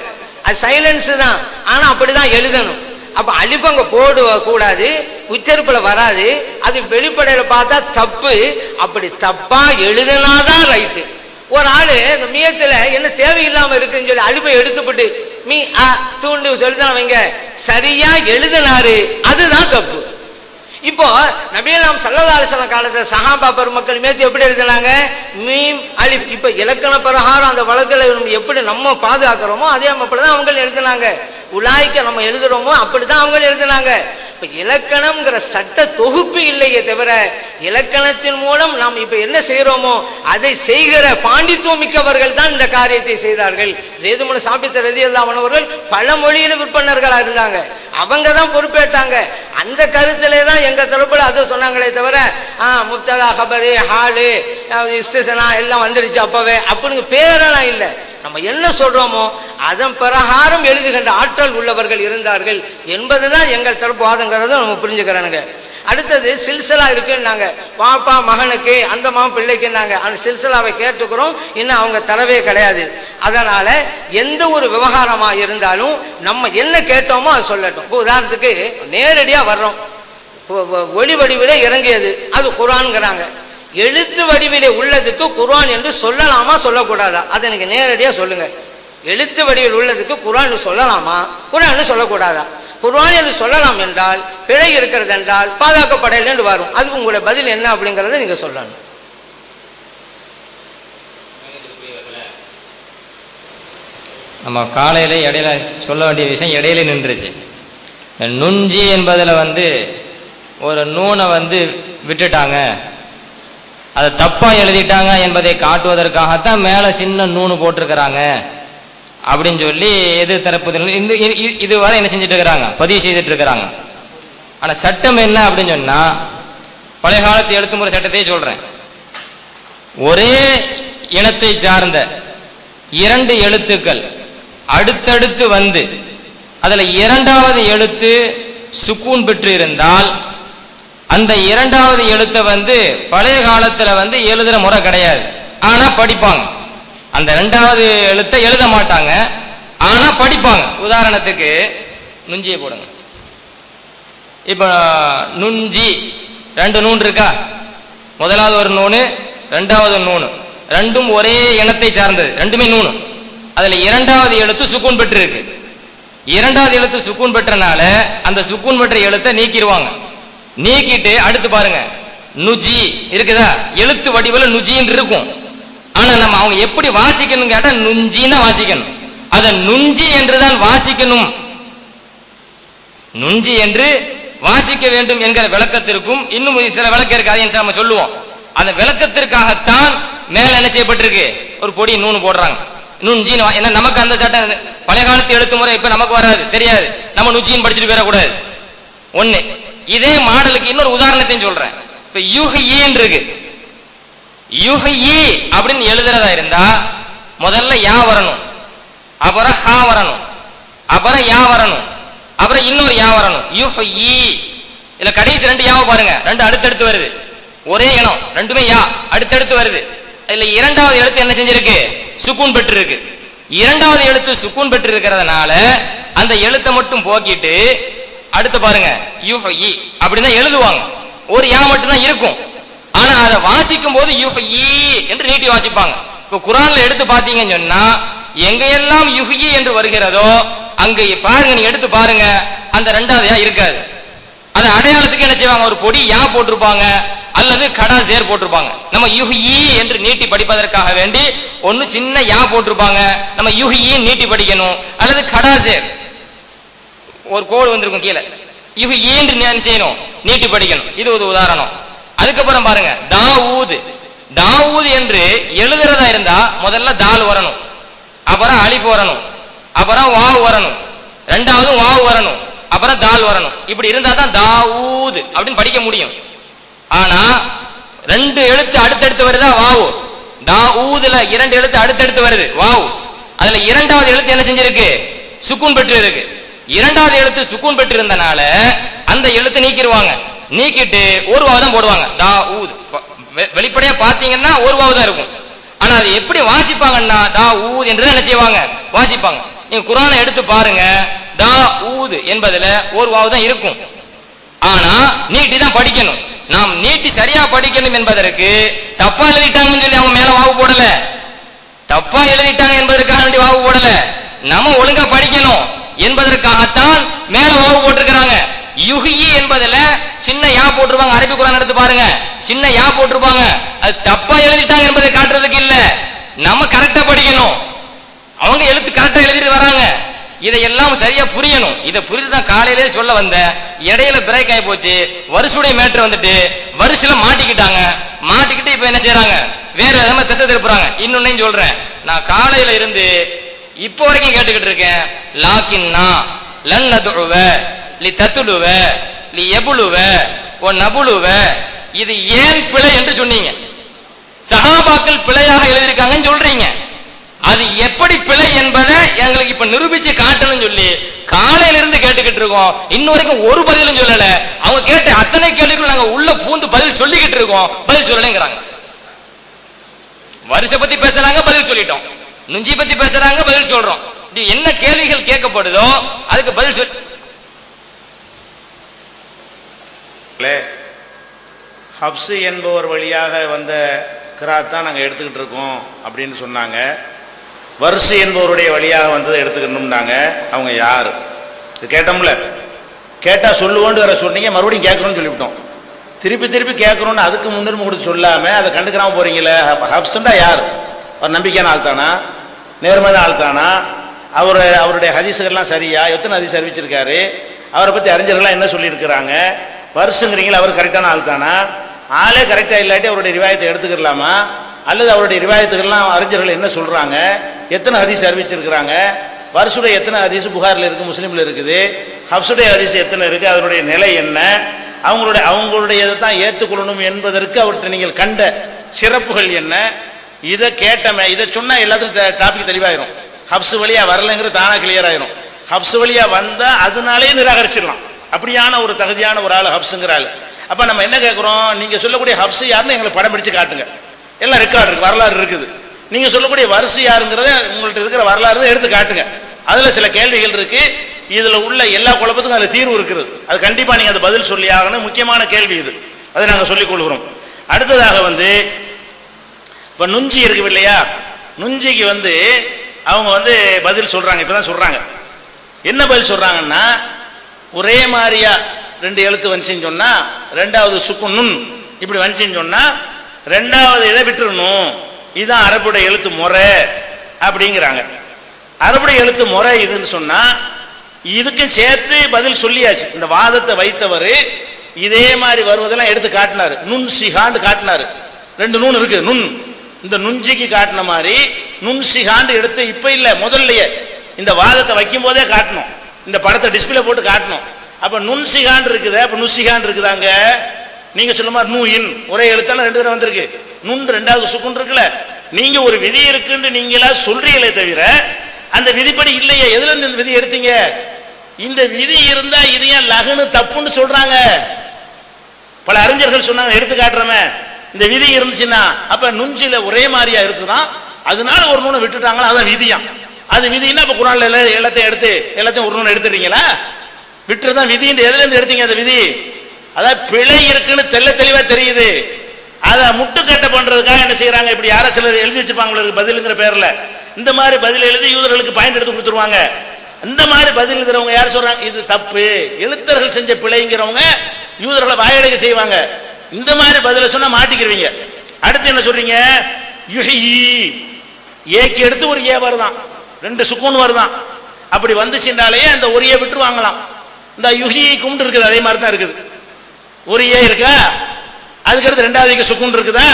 அது சைலன்ஸ் தான், ஆனா அப்படிதான் எழுதணும். அப்ப அழிவு அங்க போடுவ கூடாது, உச்சரிப்புல வராது, அது வெளிப்படையில பார்த்தா தப்பு. அப்படி தப்பா எழுதினாதான் ரைட்டு. ஒரு ஆளு இந்த மியத்துல என்ன தேவையில்லாம இருக்குன்னு சொல்லி அழிப்பை எடுத்துப்பட்டு மீ தூண்டு சொல்லிதான் வைங்க, சரியா எழுதினாரு, அதுதான் தப்பு. இப்போ நபியலாம் ஸல்லல்லாஹு அலைஹி வஸல்லம் காலத்துல சஹாபா பெருமக்கள் மேத்து எப்படி எழுதினாங்க, மீம் அலிஃப். இப்ப இலக்கண பிரகாரம் அந்த வழக்குகளை எப்படி நம்ம பாதுகாக்கிறோமோ அதே அப்படிதான் அவங்க எழுதினாங்க. உலாய்க்க நம்ம எழுதுறோமோ அப்படிதான் அவங்க எழுதினாங்க. இப்ப இலக்கணம்ங்கிற சட்ட தொகுப்பு இல்லையே தவிர, இலக்கணத்தின் மூலம் நாம் இப்ப என்ன செய்யறோமோ அதை செய்கிற பாண்டித்துவம் மிக்கவர்கள் தான் இந்த காரியத்தை செய்தார்கள். ஜெய்துமுன சாபித்த ரலியல்லாஹு அன்ஹு அவர்கள் பல மொழியில விற்பனர்களா இருந்தாங்க, அவங்க தான் பொறுப்பேற்றாங்க. அந்த கருத்திலே தான் எங்க தரப்புல அதை சொன்னாங்களே தவிர, முப்ததா ஹபரு ஹாலு இஸ்திஸ்னா எல்லாம் வந்துருச்சு அப்பவே அப்படின்னு பேரெல்லாம் இல்லை. நம்ம என்ன சொல்றோமோ அதன் பிரகாரம் எழுதுகின்ற ஆற்றல் உள்ளவர்கள் இருந்தார்கள் என்பதுதான் எங்கள் தரப்பு வாதங்கிறத நம்ம புரிஞ்சுக்கிறானுங்க. அடுத்தது சில்சிலா இருக்குன்னாங்க, பாப்பா மகனுக்கு அந்த மகன் பிள்ளைக்குன்னாங்க. அந்த சில்சிலாவை கேட்டுக்கிறோம், இன்னும் அவங்க தரவே கிடையாது. அதனால எந்த ஒரு விவகாரமா இருந்தாலும் நம்ம என்ன கேட்டோமோ அது சொல்லட்டும். இப்போ உதாரணத்துக்கு நேரடியா வர்றோம், ஒளி வடிவிலே இறங்கியது அது குர்ஆன்ங்கிறாங்க. எழுத்து வடிவிலே உள்ளதுக்கு குர்ஆன் என்று சொல்லலாமா சொல்லக்கூடாதா, அதை நீங்க நேரடியா சொல்லுங்க. எழுத்து வடிவில் உள்ளதுக்கு குர்ஆன் சொல்லலாமா, குர்ஆன் சொல்லக்கூடாதா? குர்ஆன் என்று சொல்லலாம் என்றால் பிழை இருக்கிறது என்றால் பாதுகாக்கப்படலை என்று வரும். அதுக்கு உங்களுடைய பதில் என்ன அப்படிங்கறத நீங்க சொல்லணும். நம்ம காலையில இடையில சொல்ல வேண்டிய விஷயம் இடையில நின்றுச்சு. நுஞ்சி என்பதில் ஒரு நூனை விட்டுட்டாங்க, அதை தப்பா எழுதிட்டாங்க என்பதை காட்டுவதற்காகத்தான் மேலே சின்ன நூனு போட்டிருக்கிறாங்க அப்படின்னு சொல்லி எதிர் தரப்பு இதுவரை என்ன செஞ்சுட்டு இருக்கிறாங்க, பதிவு செய்துட்டு இருக்கிறாங்க. ஆனா சட்டம் என்ன அப்படின்னு சொன்னா, பழைய காலத்து எழுத்துமுறை சட்டத்தையே சொல்றேன். ஒரே இனத்தை சார்ந்த இரண்டு எழுத்துக்கள் அடுத்தடுத்து அதுல இரண்டாவது எழுத்து சுக்கூன் பெற்று இருந்தால் அந்த இரண்டாவது எழுத்தை பழைய காலத்துல எழுதுற முறை கிடையாது, ஆனா படிப்பாங்க. அந்த இரண்டாவது எழுத்தை எழுத மாட்டாங்க, ஆனா படிப்பாங்க. உதாரணத்துக்கு நுஞ்சியை போடுங்க. இப்ப நுஞ்சி ரெண்டு நூன் இருக்கா, முதலாவது ஒரு நூனு ரெண்டாவது நூனு, ரெண்டும் ஒரே இனத்தை சார்ந்தது, ரெண்டுமே நூனு. அதுல இரண்டாவது எழுத்து சுக்கூன் பெற்று இருக்கு. இரண்டாவது எழுத்து சுக்கூன் பெற்றனால அந்த சுக்கூன் பெற்ற எழுத்தை நீக்கிடுவாங்க. நீக்கிட்டு அடுத்து பாருங்க, நுஜி இருக்குதா, எழுத்து வடிவில் நுஜின்னு இருக்கும். ஆனா நம்ம அவங்க எப்படி வாசிக்கணும் கேட்டா நுஞ்சின்னு வாசிக்கணும். அத நுஞ்சி என்றுதான் வாசிக்கணும், நுஞ்சி என்று வாசிக்க வேண்டும் என்கிற விளக்கத்திற்கும் இன்னும் சில விளக்கம் இருக்கு, அதை நம்ம சொல்லுவோம். அந்த விளக்கத்திற்காகத்தான் மேல என்ன செய்யப்பட்டிருக்கு, ஒரு பொடி நூனு போடுறாங்க. நுஞ்சின்னு என்ன, நமக்கு அந்த சட்டம் பழைய காலத்து எழுத்து முறை இப்ப நமக்கு வராது, தெரியாது. நம்ம நுஞ்சின்னு படிச்சுட்டு போயிடக்கூடாது. ஒண்ணு, இதே மாடலுக்கு இன்னொரு உதாரணத்தையும் சொல்றேன். இப்ப யுஹ்யீன் இருக்கு, யுஹ்யீ அப்படின்னு எழுதுறதா இருந்தா முதல்ல யா வரணும், அப்புறம் ஹா வரணும், அப்புறம் யா வரணும், அப்புறம் இன்னொரு யா வரணும். யுஹ்யீ இல்ல கடைசி ரெண்டு யாவை பாருங்க, ரெண்டு அடுத்தடுத்து வருது, ஒரே இனம், ரெண்டுமே யா அடுத்தடுத்து வருது. இதுல இரண்டாவது எழுத்து என்ன செஞ்சிருக்கு, சுக்கூன் பெற்று இருக்கு. இரண்டாவது எழுத்து சுக்கூன் பெற்று இருக்கிறதுனால அந்த எழுத்தை மட்டும் போக்கிட்டு அடுத்து பாருங்க யுஹ்யீ அப்படின்னு எழுதுவாங்க. ஒரு யா மட்டும் தான் இருக்கும், ஆனா அதை வாசிக்கும் போது யுஹ்யீ என்று நீட்டி வாசிப்பாங்க. இப்ப குர்ஆன்ல எடுத்து பாத்தீங்கன்னு சொன்னா எங்கெல்லாம் யுஹ்யீ என்று வருகிறதோ அங்க பாருங்க, நீங்க எடுத்து பாருங்க, அந்த ரெண்டாவது யா இருக்காது. அது அடையாளத்துக்கு என்ன செய்வாங்க, ஒரு பொடி யா போட்டிருப்பாங்க. அல்லது கடா சேர் போட்டிருப்பாங்க. நம்ம யுஹ்யி என்று நீட்டி படிப்பதற்காக வேண்டி ஒன்னு சின்ன யா போட்டிருப்பாங்க, நம்ம யுஹ்யி நீட்டி படிக்கணும். அல்லது கடா சேர் ஒரு கோடு வந்திருக்கும் கீழே, யுஹ்யி என்று என்ன செய்யணும், நீட்டி படிக்கணும். இது ஒரு உதாரணம். அதுக்கப்புறம் பாருங்க, தாவூத். தாவூத் என்று எழுதுறதா இருந்தா முதல்ல தால் வரணும், அப்புறம் அலிஃப் வரணும், அப்புறம் வாவ் வரணும், ரெண்டாவது வாவ் வரணும், அப்புறம் தால் வரணும். இப்படி இருந்தா தான் தாவூத் அப்படின்னு படிக்க முடியும். ஆனா 2 எழுத்து அடுத்தடுத்து வருதா வாவ். தாவூதுல 2 எழுத்து அடுத்தடுத்து வருது வாவ். அதுல இரண்டாவது எழுத்து என்ன செஞ்சிருக்கு, சுக்கூன் பெற்று இருக்கு. இரண்டாவது எழுத்து சுக்கூன் பெற்று இருந்தனால அந்த எழுத்து நீக்கிடுவாங்க. நீக்கிட்டு ஒரு வாவ் தான் போடுவாங்க. தாவூத் வெளிப்படையா பாத்தீங்கன்னா ஒரு வாவ் தான் இருக்கும். ஆனா அது எப்படி வாசிப்பாங்கன்னா தாவூத் என்று என்ன செய்வாங்க, வாசிப்பாங்க. நீங்க குர்ஆனை எடுத்து பாருங்க, தாவூத் என்பதுல ஒரு வாவ் தான் இருக்கும். ஆனா நீட்டி தான் படிக்கணும். நாம் நீட்டி சரியா படிக்கணும் என்பதற்கு தப்பா எழுதிட்டாங்கன்னு சொல்லி அவங்க மேல வாவு போடல, தப்பா எழுதிட்டாங்க என்பதற்காக வேண்டி வாவு போடல, நம்ம ஒழுங்கா படிக்கணும் என்பதற்காகத்தான் மேல வாவு போட்டிருக்கிறாங்க. யுஹ்யி என்பதுல சின்ன யா போட்டிருப்பாங்க. அரபி குர்ஆன் எடுத்து பாருங்க, சின்ன யா போட்டிருப்பாங்க. அது தப்பா எழுதிட்டாங்க என்பதை காட்டுறதுக்கு இல்ல, நம்ம கரெக்டா படிக்கணும். அவங்க எழுத்து கரெக்டா எழுதிட்டு வராங்க. இதையெல்லாம் சரியா புரியணும். இதை புரிஞ்சுதான் காலையிலே சொல்ல வந்த, இடையில பிரேக் ஆகி போச்சு. வருஷுடைய மேட்ரு வந்துட்டு வருஷல மாட்டிக்கிட்டாங்க. மாட்டிக்கிட்டு இப்ப என்ன செய்யறாங்க, வேற விதமா திசை திருப்புறாங்க. இன்னொன்னையும் சொல்றேன், நான் காலையில இருந்து இப்போ வரைக்கும் கேட்டுக்கிட்டு இருக்கேன். லாக்கின்னா லன் நதுவ லி தத்துலுவ லி எபுலுவ ஓ நபுலுவ, இது ஏன் பிழை என்று சொன்னீங்க. சஹாபாக்கள் பிழையாக எழுதியிருக்காங்கன்னு சொல்றீங்க. அது எப்படி பிழை என்பதை எங்களுக்கு இப்ப நிரூபிச்சு காட்டணும்னு சொல்லி காலையில இருந்து கேட்டுக்கிட்டு இருக்கோம். இன்ன வரைக்கும் ஒரு பதிலும் சொல்லல. அவங்க கேட்ட அத்தனை கேள்விகளும் நாங்க உள்ள பூந்து பதில் சொல்லிக்கிட்டு இருக்கோம், பதில் சொல்லலைங்கிறாங்க. வருஷ பத்தி பேசுறாங்க, பதில் சொல்லிட்டோம். நுஞ்சி பத்தி பேசுறாங்க, பதில் சொல்றோம். என்ன கேள்விகள் கேட்கப்படுதோ அதுக்கு பதில் சொல். ஹப்ஸ் என்பவர் வழியாக வந்த கிராத் தான் நாங்கள் எடுத்துக்கிட்டு இருக்கோம் அப்படின்னு சொன்னாங்க. வர்ஸ் என்பவருடைய வழியாக வந்ததை எடுத்துக்கணும்னாங்க. அவங்க யார் இது கேட்டோம்ல, கேட்டால் சொல்லுவோன்னு வேற சொன்னீங்க, மறுபடியும் கேட்கணும்னு சொல்லிவிட்டோம். திருப்பி திருப்பி கேட்கணும்னு அதுக்கு முன்னுரிமை கொடுத்து சொல்லாமல் அதை கண்டுக்கிறாம போறீங்களே. ஹப்ஸ்ண்டா யார்? அவர் நம்பிக்கையான ஆள் தானா, நேர்மையான ஆள் தானா, அவருடைய ஹதீஸுகள்லாம் சரியா, எத்தனை ஹதீஸ் அறிவிச்சிருக்காரு, அவரை பற்றி அறிஞர்கள்லாம் என்ன சொல்லியிருக்கிறாங்க, வருஷங்கிறீங்களா, அவர் கரெக்டான ஆள் தானா, ஆளே கரெக்டாக இல்லாட்டி அவருடைய ரிவாயத்தை எடுத்துக்கலாமா, அல்லது அவருடைய ரிவாயத்துகள்லாம் அறிஞர்கள் என்ன சொல்றாங்க, எத்தனை ஹதீஸ் அறிவிச்சிருக்கிறாங்க, வருஷுடைய எத்தனை ஹதீஸ் புகாரில் இருக்கு, முஸ்லீம்ல இருக்குது, ஹப்ஸுடைய ஹதீஸ் எத்தனை இருக்கு, அதனுடைய நிலை என்ன, அவங்களுடைய இதை தான் ஏற்றுக்கொள்ளணும் என்பதற்கு அவர்கிட்ட நீங்கள் கண்ட சிறப்புகள் என்ன, இதை கேட்டமே, இதை சொன்னா எல்லாத்துக்கும் டாபிக் தெளிவாயிரும். ஹப்ஸ் வழியா வரலைங்கிறது தானா கிளியர் ஆயிரும். ஹப்ஸ் வழியா வந்தா அதனாலே நிராகரிச்சிடலாம். அப்படியான ஒரு தகுதியான ஒரு ஆள் ஹப்ஸுங்கிற ஆள். அப்ப நம்ம என்ன கேட்கிறோம், நீங்க சொல்லக்கூடிய ஹப்ஸ் யாருன்னு எங்களுக்கு படம் பிடிச்சு காட்டுங்க. எல்லாம் ரெக்கார்டு இருக்கு, வரலாறு இருக்குது. நீங்க சொல்லக்கூடிய வரிசை யாருங்கிறத உங்கள்ட்ட இருக்கிற வரலாறு எடுத்து காட்டுங்க. அதுல சில கேள்விகள் இருக்கு, இதுல உள்ள எல்லா குழப்பத்துக்கும் அதுல தீர்வு இருக்கிறது. அது கண்டிப்பா நீங்க அதை பதில் சொல்லி ஆகணும். முக்கியமான கேள்வி இது, அதை நாங்க சொல்லிக் கொள்கிறோம். அடுத்ததாக இப்ப நுஞ்சி இருக்கு இல்லையா, நுஞ்சிக்கு அவங்க பதில் சொல்றாங்க. இப்பதான் சொல்றாங்க. என்ன பதில் சொல்றாங்கன்னா, ஒரே மாதிரியா 2 எழுத்து வந்துச்சுன்னு சொன்னா, ரெண்டாவது சுக்குன் நுண் இப்படி வந்துச்சுன்னு சொன்னா ரெண்டாவது இதை விட்டுறணும். இதுதான் அரபுடைய எழுத்து முறை அப்படிங்கிறாங்க. அரபுடைய எழுத்து முறை இதுன்னு சொன்னா இதுக்கும் சேர்த்து பதில் சொல்லியாச்சு. இந்த வாதத்தை வைத்தவர் இதே மாதிரி வருவதெல்லாம் எடுத்து காட்டினாரு. நுண் சிகாண்டு காட்டினாரு. 2 நூன் இருக்கு. நுண் இந்த நுஞ்சிக்கு காட்டின மாதிரி நுண் சிகாண்டு எடுத்து இப்ப இல்ல, முதல்லயே இந்த வாதத்தை வைக்கும் போதே காட்டணும். இந்த படத்தை டிஸ்பிளே போட்டு காட்டணும். அப்ப நுண் சிகாண்டு இருக்குது, அப்ப நுசிகாண்டு இருக்குதாங்க. நீங்க சொல்ல மாதிரி நூ இன் ஒரே எழுத்தால 2 தடவை வந்திருக்கு. நுண் ரெண்டாவது சுக்குன் இருக்குல்ல. நீங்க ஒரு விதி இருக்குன்னு நீங்களா சொல்றீங்களே தவிர அந்த விதிப்படி இல்லையே. எதுல இருந்து இந்த விதி எடுத்தீங்க? இந்த விதி இருந்தா இது ஏன் லகுன்னு தப்புன்னு சொல்றாங்க. பல அறிஞர்கள் சொன்னாங்க, எடுத்து காட்டுறமே இந்த விதி இருந்துச்சுன்னா அப்ப நுஞ்சில ஒரே மாதிரியா இருக்குதான், அதனால ஒரு நூனை விட்டுட்டாங்களா, அதான் விதியா. அது விதினா இப்ப குர்ஆன்ல எல்லாத்தையும் ஒரு நூனை எடுத்துறீங்களா? விட்டுறதான் விதி. எதுல இருந்து எடுத்தீங்க அந்த விதி? அதான் பிழை இருக்குன்னு தெளிவா தெரியுது. அதை முட்டுக்கட்டை பண்றதுக்காக என்ன செய்யறாங்க, இப்படி யார சிலர் எழுதி வச்சிருப்பாங்க பதிலுங்கிற பேர்ல இந்த மாதிரி பதில் எழுதி யூதர்களுக்கு பாயிண்ட் எடுத்து கொடுத்துருவாங்க. இந்த மாதிரி பதில் எழுதுறவங்க யார் சொல்றாங்க, இது தப்பு, எழுத்தர்கள் செஞ்ச பிழைங்கிறவங்க யூதர்களை வாயடைக்க செய்வாங்க. இந்த மாதிரி பதில சொன்னா மாட்டிக்கிறீங்க. அடுத்து என்ன சொல்றீங்க? யுஹ்யி, ஏக்கு எடுத்து ஒரு ஏ வருதான், 2 சுக்கூன் வருதான். அப்படி வந்துச்சுனாலே அந்த ஒரு ஏ விட்டு வாங்கலாம். இந்த யுஹ்யி கும்பிட்டு இருக்குது, அதே மாதிரி தான் இருக்குது. ஒரு ஏ இருக்கா, அதுக்கடுத்து 2வது சுக்கூன் இருக்குதா,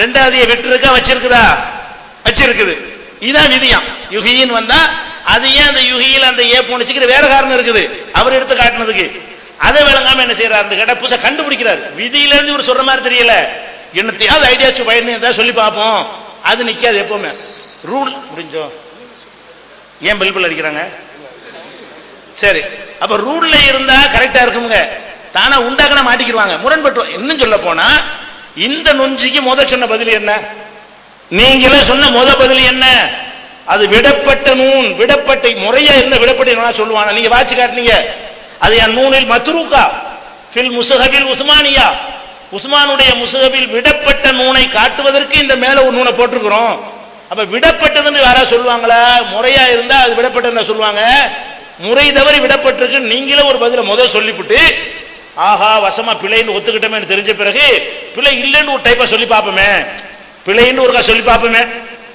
2வது ஏ விட்டு இருக்கா, வச்சிருக்குதா, வச்சிருக்குது. இதுதான் விதியாம். யுஹின்னு வந்தா அது ஏன் அந்த யுஹியில் அந்த ஏ போனுச்சுக்கிற வேற காரணம் இருக்குது அவர் எடுத்து காட்டினதுக்கு. அதை விளங்காம என்ன செய்யறாரு கேட்டா புதுசா கண்டுபிடிக்கிறாரு. விதியில இருந்து இவர் சொல்ற மாதிரி தெரியல, என்னத்தையாவது ஐடியா பயன் சொல்லி பார்ப்போம். அது நிக்காது எப்பவுமே. ரூல் முடிஞ்சோ? ஏன் பெல் அடிக்கிறாங்க? சரி, அப்ப ரூல்ல இருந்தா கரெக்டா இருக்குங்க. தானா உண்டாக்கினா மாட்டிக்கிடுவாங்க, முரண்பட்டு. இன்னும் சொல்ல போனா இந்த நொஞ்சிக்கு சொன்ன பதில் என்ன? நீங்களே சொன்ன பதில் என்ன? அது விடப்பட்ட நூன், விடப்பட்ட முறையா இருந்த விடப்பட்ட சொல்லுவாங்க. நீங்க வாட்சி காட்டினீங்க, அது என் நூனில் மத்ரூகா ஃபில் முஸ்ஹபில் உஸ்மானியா, உஸ்மானுடைய முஸ்ஹபில் விடப்பட்ட நூனை காட்டுவதற்கு இந்த மேல ஒரு நூனை போட்டிருக்கிறோம். அப்ப விடப்பட்டதுன்னு யாரா சொல்லுவாங்களா? முறையா இருந்தா அது விடப்பட்டதுன்னு சொல்லுவாங்க. முறை தவறி விடப்பட்டிருக்கு நீங்களே ஒரு பதில சொல்லிவிட்டு ஆஹா வசமா பிழைன்னு ஒத்துக்கிட்டமே தெரிஞ்ச பிறகு பிழை இல்லைன்னு ஒரு டைப்பா சொல்லி பார்ப்போமே, பிழைன்னு ஒருக்கா சொல்லி பார்ப்போமே,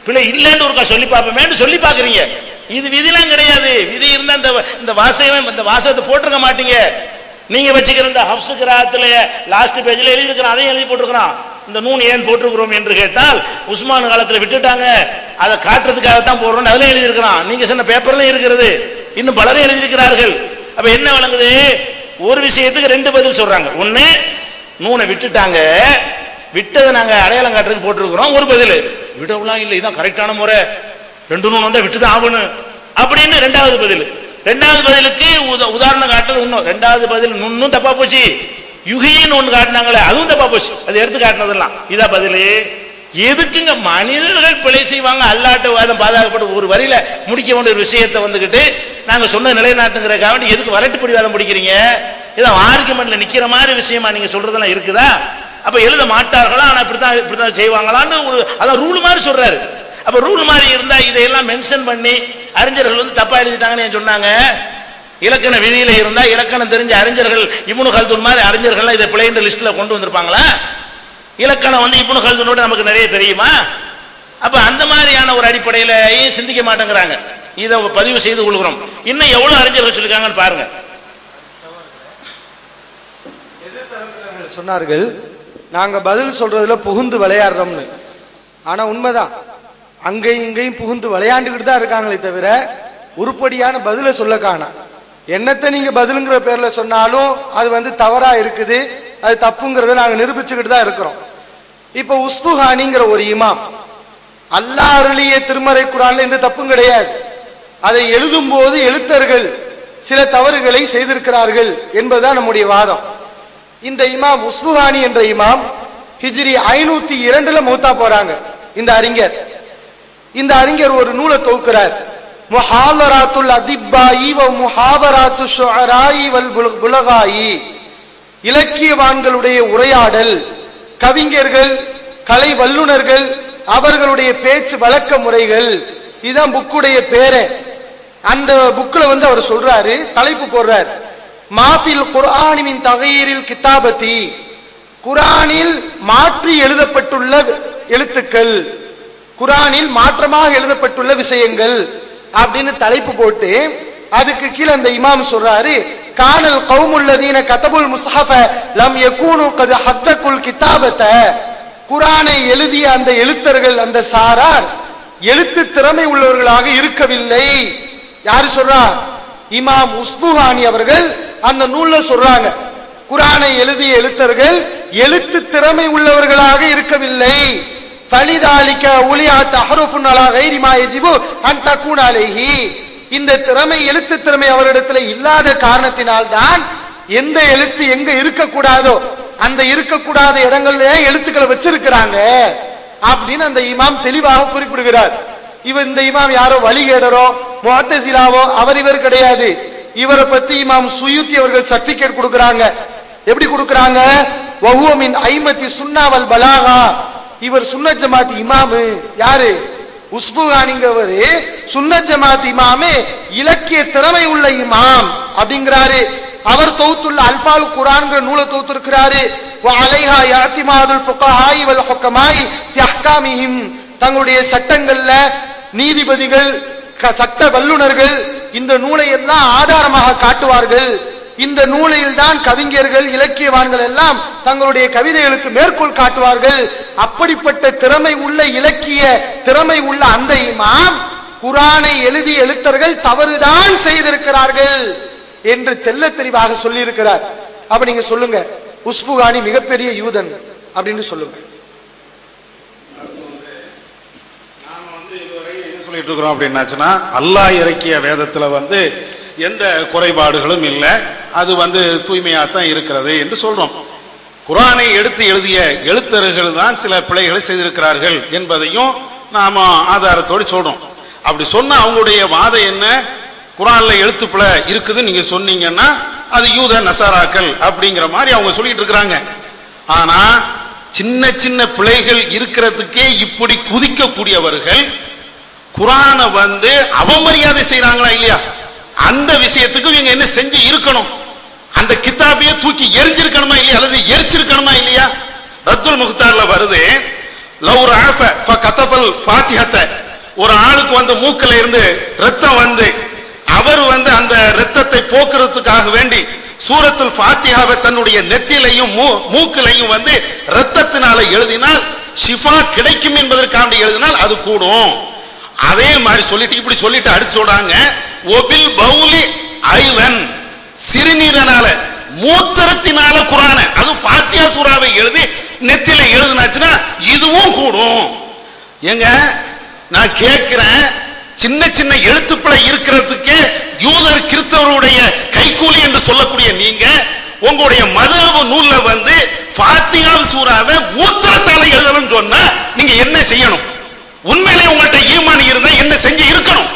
பிழை இல்லைன்னு ஒருக்கா சொல்லி பார்ப்போமேன்னு சொல்லி பார்க்குறீங்க. இது விதிலாம் கிடையாது. விதி இருந்தா இந்த வாசகத்தை போட்டிருக்க மாட்டீங்க. நீங்க வச்சுக்கிற இந்த ஹப்ஸ் கிராத்துல லாஸ்ட் பேஜ்ல எழுதி இருக்கிறோம், அதையும் எழுதி போட்டிருக்கிறோம். இந்த நூன் ஏன் போட்டிருக்கிறோம் என்று கேட்டால் உஸ்மான் காலத்துல விட்டுட்டாங்க, அதை காட்டுறதுக்காகத்தான் போடுறோம், அதுல எழுதி இருக்கிறோம். நீங்க சொன்ன பேப்பர்ல இருக்கிறது, இன்னும் பலரும் எழுதியிருக்கிறார்கள். அப்ப என்ன விளங்குது? ஒரு விஷயத்துக்கு 2 பதில் சொல்றாங்க. ஒண்ணு நூனை விட்டுட்டாங்க, விட்டதை நாங்க அடையாளம் காட்டுறதுக்கு போட்டிருக்கிறோம். ஒரு பதில் விடவுலாம் இல்லை, இதான் கரெக்டான முறை, 2 நூன் வந்தா விட்டுதான் ஆகணும் அப்படின்னு 2வது பதில். 2வது பதிலுக்கு உதாரணம் காட்டுறது இன்னும் 2வது பதில் நுண்ணும் தப்பா போச்சு, யுகின்னு ஒண்ணு காட்டினாங்களே அதுவும் தப்பா போச்சு, அது எடுத்து காட்டினதெல்லாம். இதா பதில். எதுக்குங்க மனிதர்கள் பிழை செய்வாங்க, அல்லாட்ட வாதம் பாதுகாக்கப்பட்டு ஒரு வரியில முடிக்க வேண்டிய ஒரு விஷயத்தை வந்துகிட்டு நாங்க சொன்ன நிலைநாட்டுங்கிறக்காக வேண்டி எதுக்கு வரட்டு பிடிவாதம் பிடிக்கிறீங்க? இதை ஆர்குமெண்ட்ல நிக்கிற மாதிரி விஷயமா நீங்க சொல்றதெல்லாம் இருக்குதா? அப்ப எழுத மாட்டார்களா, ஆனா இப்படித்தான் செய்வாங்களான்னு அதான் ரூல் மாதிரி சொல்றாரு. அப்ப ரூல் மாதிரி இருந்தா இதையெல்லாம் மென்ஷன் பண்ணி அறிஞர்கள் தப்பா எழுதிட்டாங்கன்னு சொன்னாங்க. இலக்கண விதியில இருந்தா இலக்கணம் தெரிஞ்ச அறிஞர்கள் இப்னு கல்துன் மாதிரி அறிஞர்கள் இதை பிழைன்ற லிஸ்ட்ல கொண்டு வந்திருப்பாங்களா? இலக்கணம் இப்னு கல்துனோட நமக்கு நிறைய தெரியுமா? அப்ப அந்த மாதிரியான ஒரு அடிப்படையில ஏன் சிந்திக்க மாட்டேங்கிறாங்க? இதை பதிவு செய்து கொள்கிறோம். இன்னும் எவ்வளவு அறிஞர்கள் சொல்லிருக்காங்கன்னு பாருங்க. சொன்னார்கள் நாங்க பதில் சொல்றதுல புகுந்து விளையாடுறோம்னு. ஆனா உண்மைதான், அங்கேயும் இங்கேயும் புகுந்து விளையாண்டுக்கிட்டு தான் இருக்காங்களே தவிர உருப்படியான பதில சொல்ல காணா. என்னத்தை நீங்க பதிலுங்கிற பேர்ல சொன்னாலும் அது தவறா இருக்குது, அது தப்புங்கிறத நாங்க நிரூபிச்சுக்கிட்டு தான் இருக்கிறோம். இப்ப உஸ்புஹானிங்கிற ஒரு இமாம், அல்லாஹ் அருளிய திருமறை குர்ஆன்ல எந்த தப்பும் கிடையாது. அதை எழுதும் போது எழுத்தர்கள் சில தவறுகளை செய்திருக்கிறார்கள் என்பதுதான் நம்முடைய வாதம். இந்த இமாம் உஸ்புஹானி என்ற இமாம் ஹிஜ்ரி 502 மௌத்தா போறாங்க. இந்த அறிஞர் ஒரு நூலை தொகுக்கிறார், முஹாதராத்துல் அதிப்பாயி வ முஹாதராத்து ஷுஅராயி வல் புலகாயி, இலக்கியவான்களுடைய உரையாடல், கவிஞர்கள், கலை வல்லுநர்கள் அவர்களுடைய பேச்சு வழக்க முறைகள், இதுதான் புக்குடைய பேரு. அந்த புக்ல அவர் சொல்றாரு, தலைப்பு போடுறார், மாஃபில் குர்ஆனி மின் தகயீரில் கிதாபத்தி, குர்ஆனில் மாற்றி எழுதப்பட்டுள்ள எழுத்துக்கள், குர்ஆனில் மாற்றமாக எழுதப்பட்டுள்ள விஷயங்கள் அப்படின்னு தலைப்பு போட்டு அதுக்கு கீழே அந்த இமாம் சொல்றாரு, கானல் கௌமுல்லதீன கதபுல் முஸ்ஹஃப லம் யகூனு கத் ஹத்தகுல் கிதாபத, குர்ஆனை எழுதிய அந்த எழுத்தர்கள், அந்த சாரார் எழுத்து திறமை உள்ளவர்களாக இருக்கவில்லை. யாரு சொல்றா? இமாம் உஸ்புஹானி அவர்கள் அந்த நூல்ல சொல்றாங்க, குர்ஆனை எழுதிய எழுத்தர்கள் எழுத்து திறமை உள்ளவர்களாக இருக்கவில்லை. ஃபலிதாலிக உலியா தஹருஃபுன் அலா கைரி மா யஜிபு அன் தகுன அலைஹி, இந்த திறமை எழுத்து திறமை அவரிடத்துல இல்லாத காரணத்தினால் தான் எந்த எழுத்து எங்க இருக்கக்கூடாதோ அந்த இருக்கக்கூடாத இடங்கள்ல எழுத்துக்களை வச்சிருக்கிறாங்க அப்படின்னு அந்த இமாம் தெளிவாக குறிப்பிடுகிறார். இந்த இமாம் யாரோ வழிகேடரோ முஅத்தஸிலாவோ இவர் கிடையாது. இவரை பத்தி இமாம் சுயூத்தி அவர்கள் சர்டிபிகேட் கொடுக்கறாங்க. எப்படி கொடுக்கறாங்க? வஹுவ மின் ஐமத்தி சுன்னா வல் பலாகா, இவர் சுன்னத் ஜமாத் இமாமு. யாரு? உஸ்புஹானிங்கவர் சுன்னத் ஜமாத் இமாமு, இலக்கிய திறமை உள்ள இமாம் அப்படிங்கிறாரு. அவர் தொகுத்துள்ள அல்பால் குர்ஆன்ங்கிற நூலை தொகுத்திருக்கிறாரு. وعليها اعتماد الفقهاء والحكماء في احكامهم. தங்களுடைய சட்டங்கள்ல நீதிபதிகள் சட்ட வல்லுநர்கள் இந்த நூலை எல்லாம் ஆதாரமாக காட்டுவார்கள். இந்த நூலில் தான் கவிஞர்கள் இலக்கியவான்கள் எல்லாம் தங்களுடைய கவிதைகளுக்கு மேற்கோள் காட்டுவார்கள். அப்படிப்பட்ட திறமை உள்ள இலக்கிய திறமை உள்ள அந்த இமாம் குர்ஆனை எழுதிய எழுத்தர்கள் தவறுதான் செய்திருக்கிறார்கள் என்று தெள்ள தெளிவாக சொல்லி இருக்கிறார். அப்ப நீங்க சொல்லுங்க, உஸ்புகானி மிகப்பெரிய யூதன் அப்படின்னு சொல்லுங்க. சொல்லிட்டு இருக்கிறோம் அப்படின்னாச்சுன்னா, அல்லாஹ் இறக்கிய வேதத்துல எந்த குறைபாடுகளும் இல்லை, அது தூய்மையாத்தான் இருக்கிறது என்று சொல்றோம். குர்ஆனை எடுத்து எழுதிய எழுத்தர்கள் தான் சில பிழைகளை செய்திருக்கிறார்கள் என்பதையும் நாம ஆதாரத்தோடு சொல்றோம். அப்படி சொன்ன அவங்களுடைய வாதம் என்ன? குர்ஆன்ல எழுத்து பிழை இருக்குது நீங்க சொன்னீங்கன்னா அது யூத நசாராக்கள் அப்படிங்கிற மாதிரி அவங்க சொல்லிட்டு இருக்கிறாங்க. ஆனா சின்ன சின்ன பிழைகள் இருக்கிறதுக்கே இப்படி குதிக்கக்கூடியவர்கள் குர்ஆனை அவமரியாதை செய்யறாங்களா இல்லையா? அந்த விஷயத்துக்கு இவங்க என்ன செஞ்சு இருக்கணும்? அந்த கிதாபையே தூக்கி எரிஞ்சிருக்கணுமா இல்லையா, அல்லது எரிச்சிருக்கணுமா இல்லையா? ரத்துல் முக்தார்ல வருது, லவ் ரஅஃப ஃபகதஃபல் ஃபாத்திஹத, ஒரு ஆளுக்கு மூக்குல இருந்து ரத்தம் அவர் அந்த ரத்தத்தை போக்குறதுக்காக வேண்டி சூரத்துல் ஃபாத்திஹாவை தன்னுடைய நெத்திலையும் மூக்கிலையும் ரத்தத்தினால எழுதினால் ஷிஃபா கிடைக்கும் என்பதற்காக எழுதினால் அது கூடும். அதே மாதிரி சொல்லிட்டு இப்படி சொல்லிட்டு அடிச்சு சொல்றாங்க, ஒபில் பௌலி ஐவன், சிறுநீரனால மூத்திரத்தினால குர்ஆனை அது ஃபாத்திஹா சூராவை எழுதி நெத்தில எழுதினாச்சுன்னா இதுவும் கூடும். ஏங்க நான் கேட்கிறேன், சின்ன சின்ன எழுத்துப்பிழை இருக்கிறதுக்கு யூதர் கிறிஸ்தவருடைய கைகூலி என்று சொல்லக்கூடிய நீங்க உங்களுடைய மதஹப் நூல்ல ஃபாத்திஹா சூராவை மூத்திரத்தால எழுதணும்னு சொன்னா நீங்க என்ன செய்யணும்? உண்மையிலே உங்கள்கிட்ட ஈமான் இருந்தா என்ன செஞ்சு இருக்கணும்?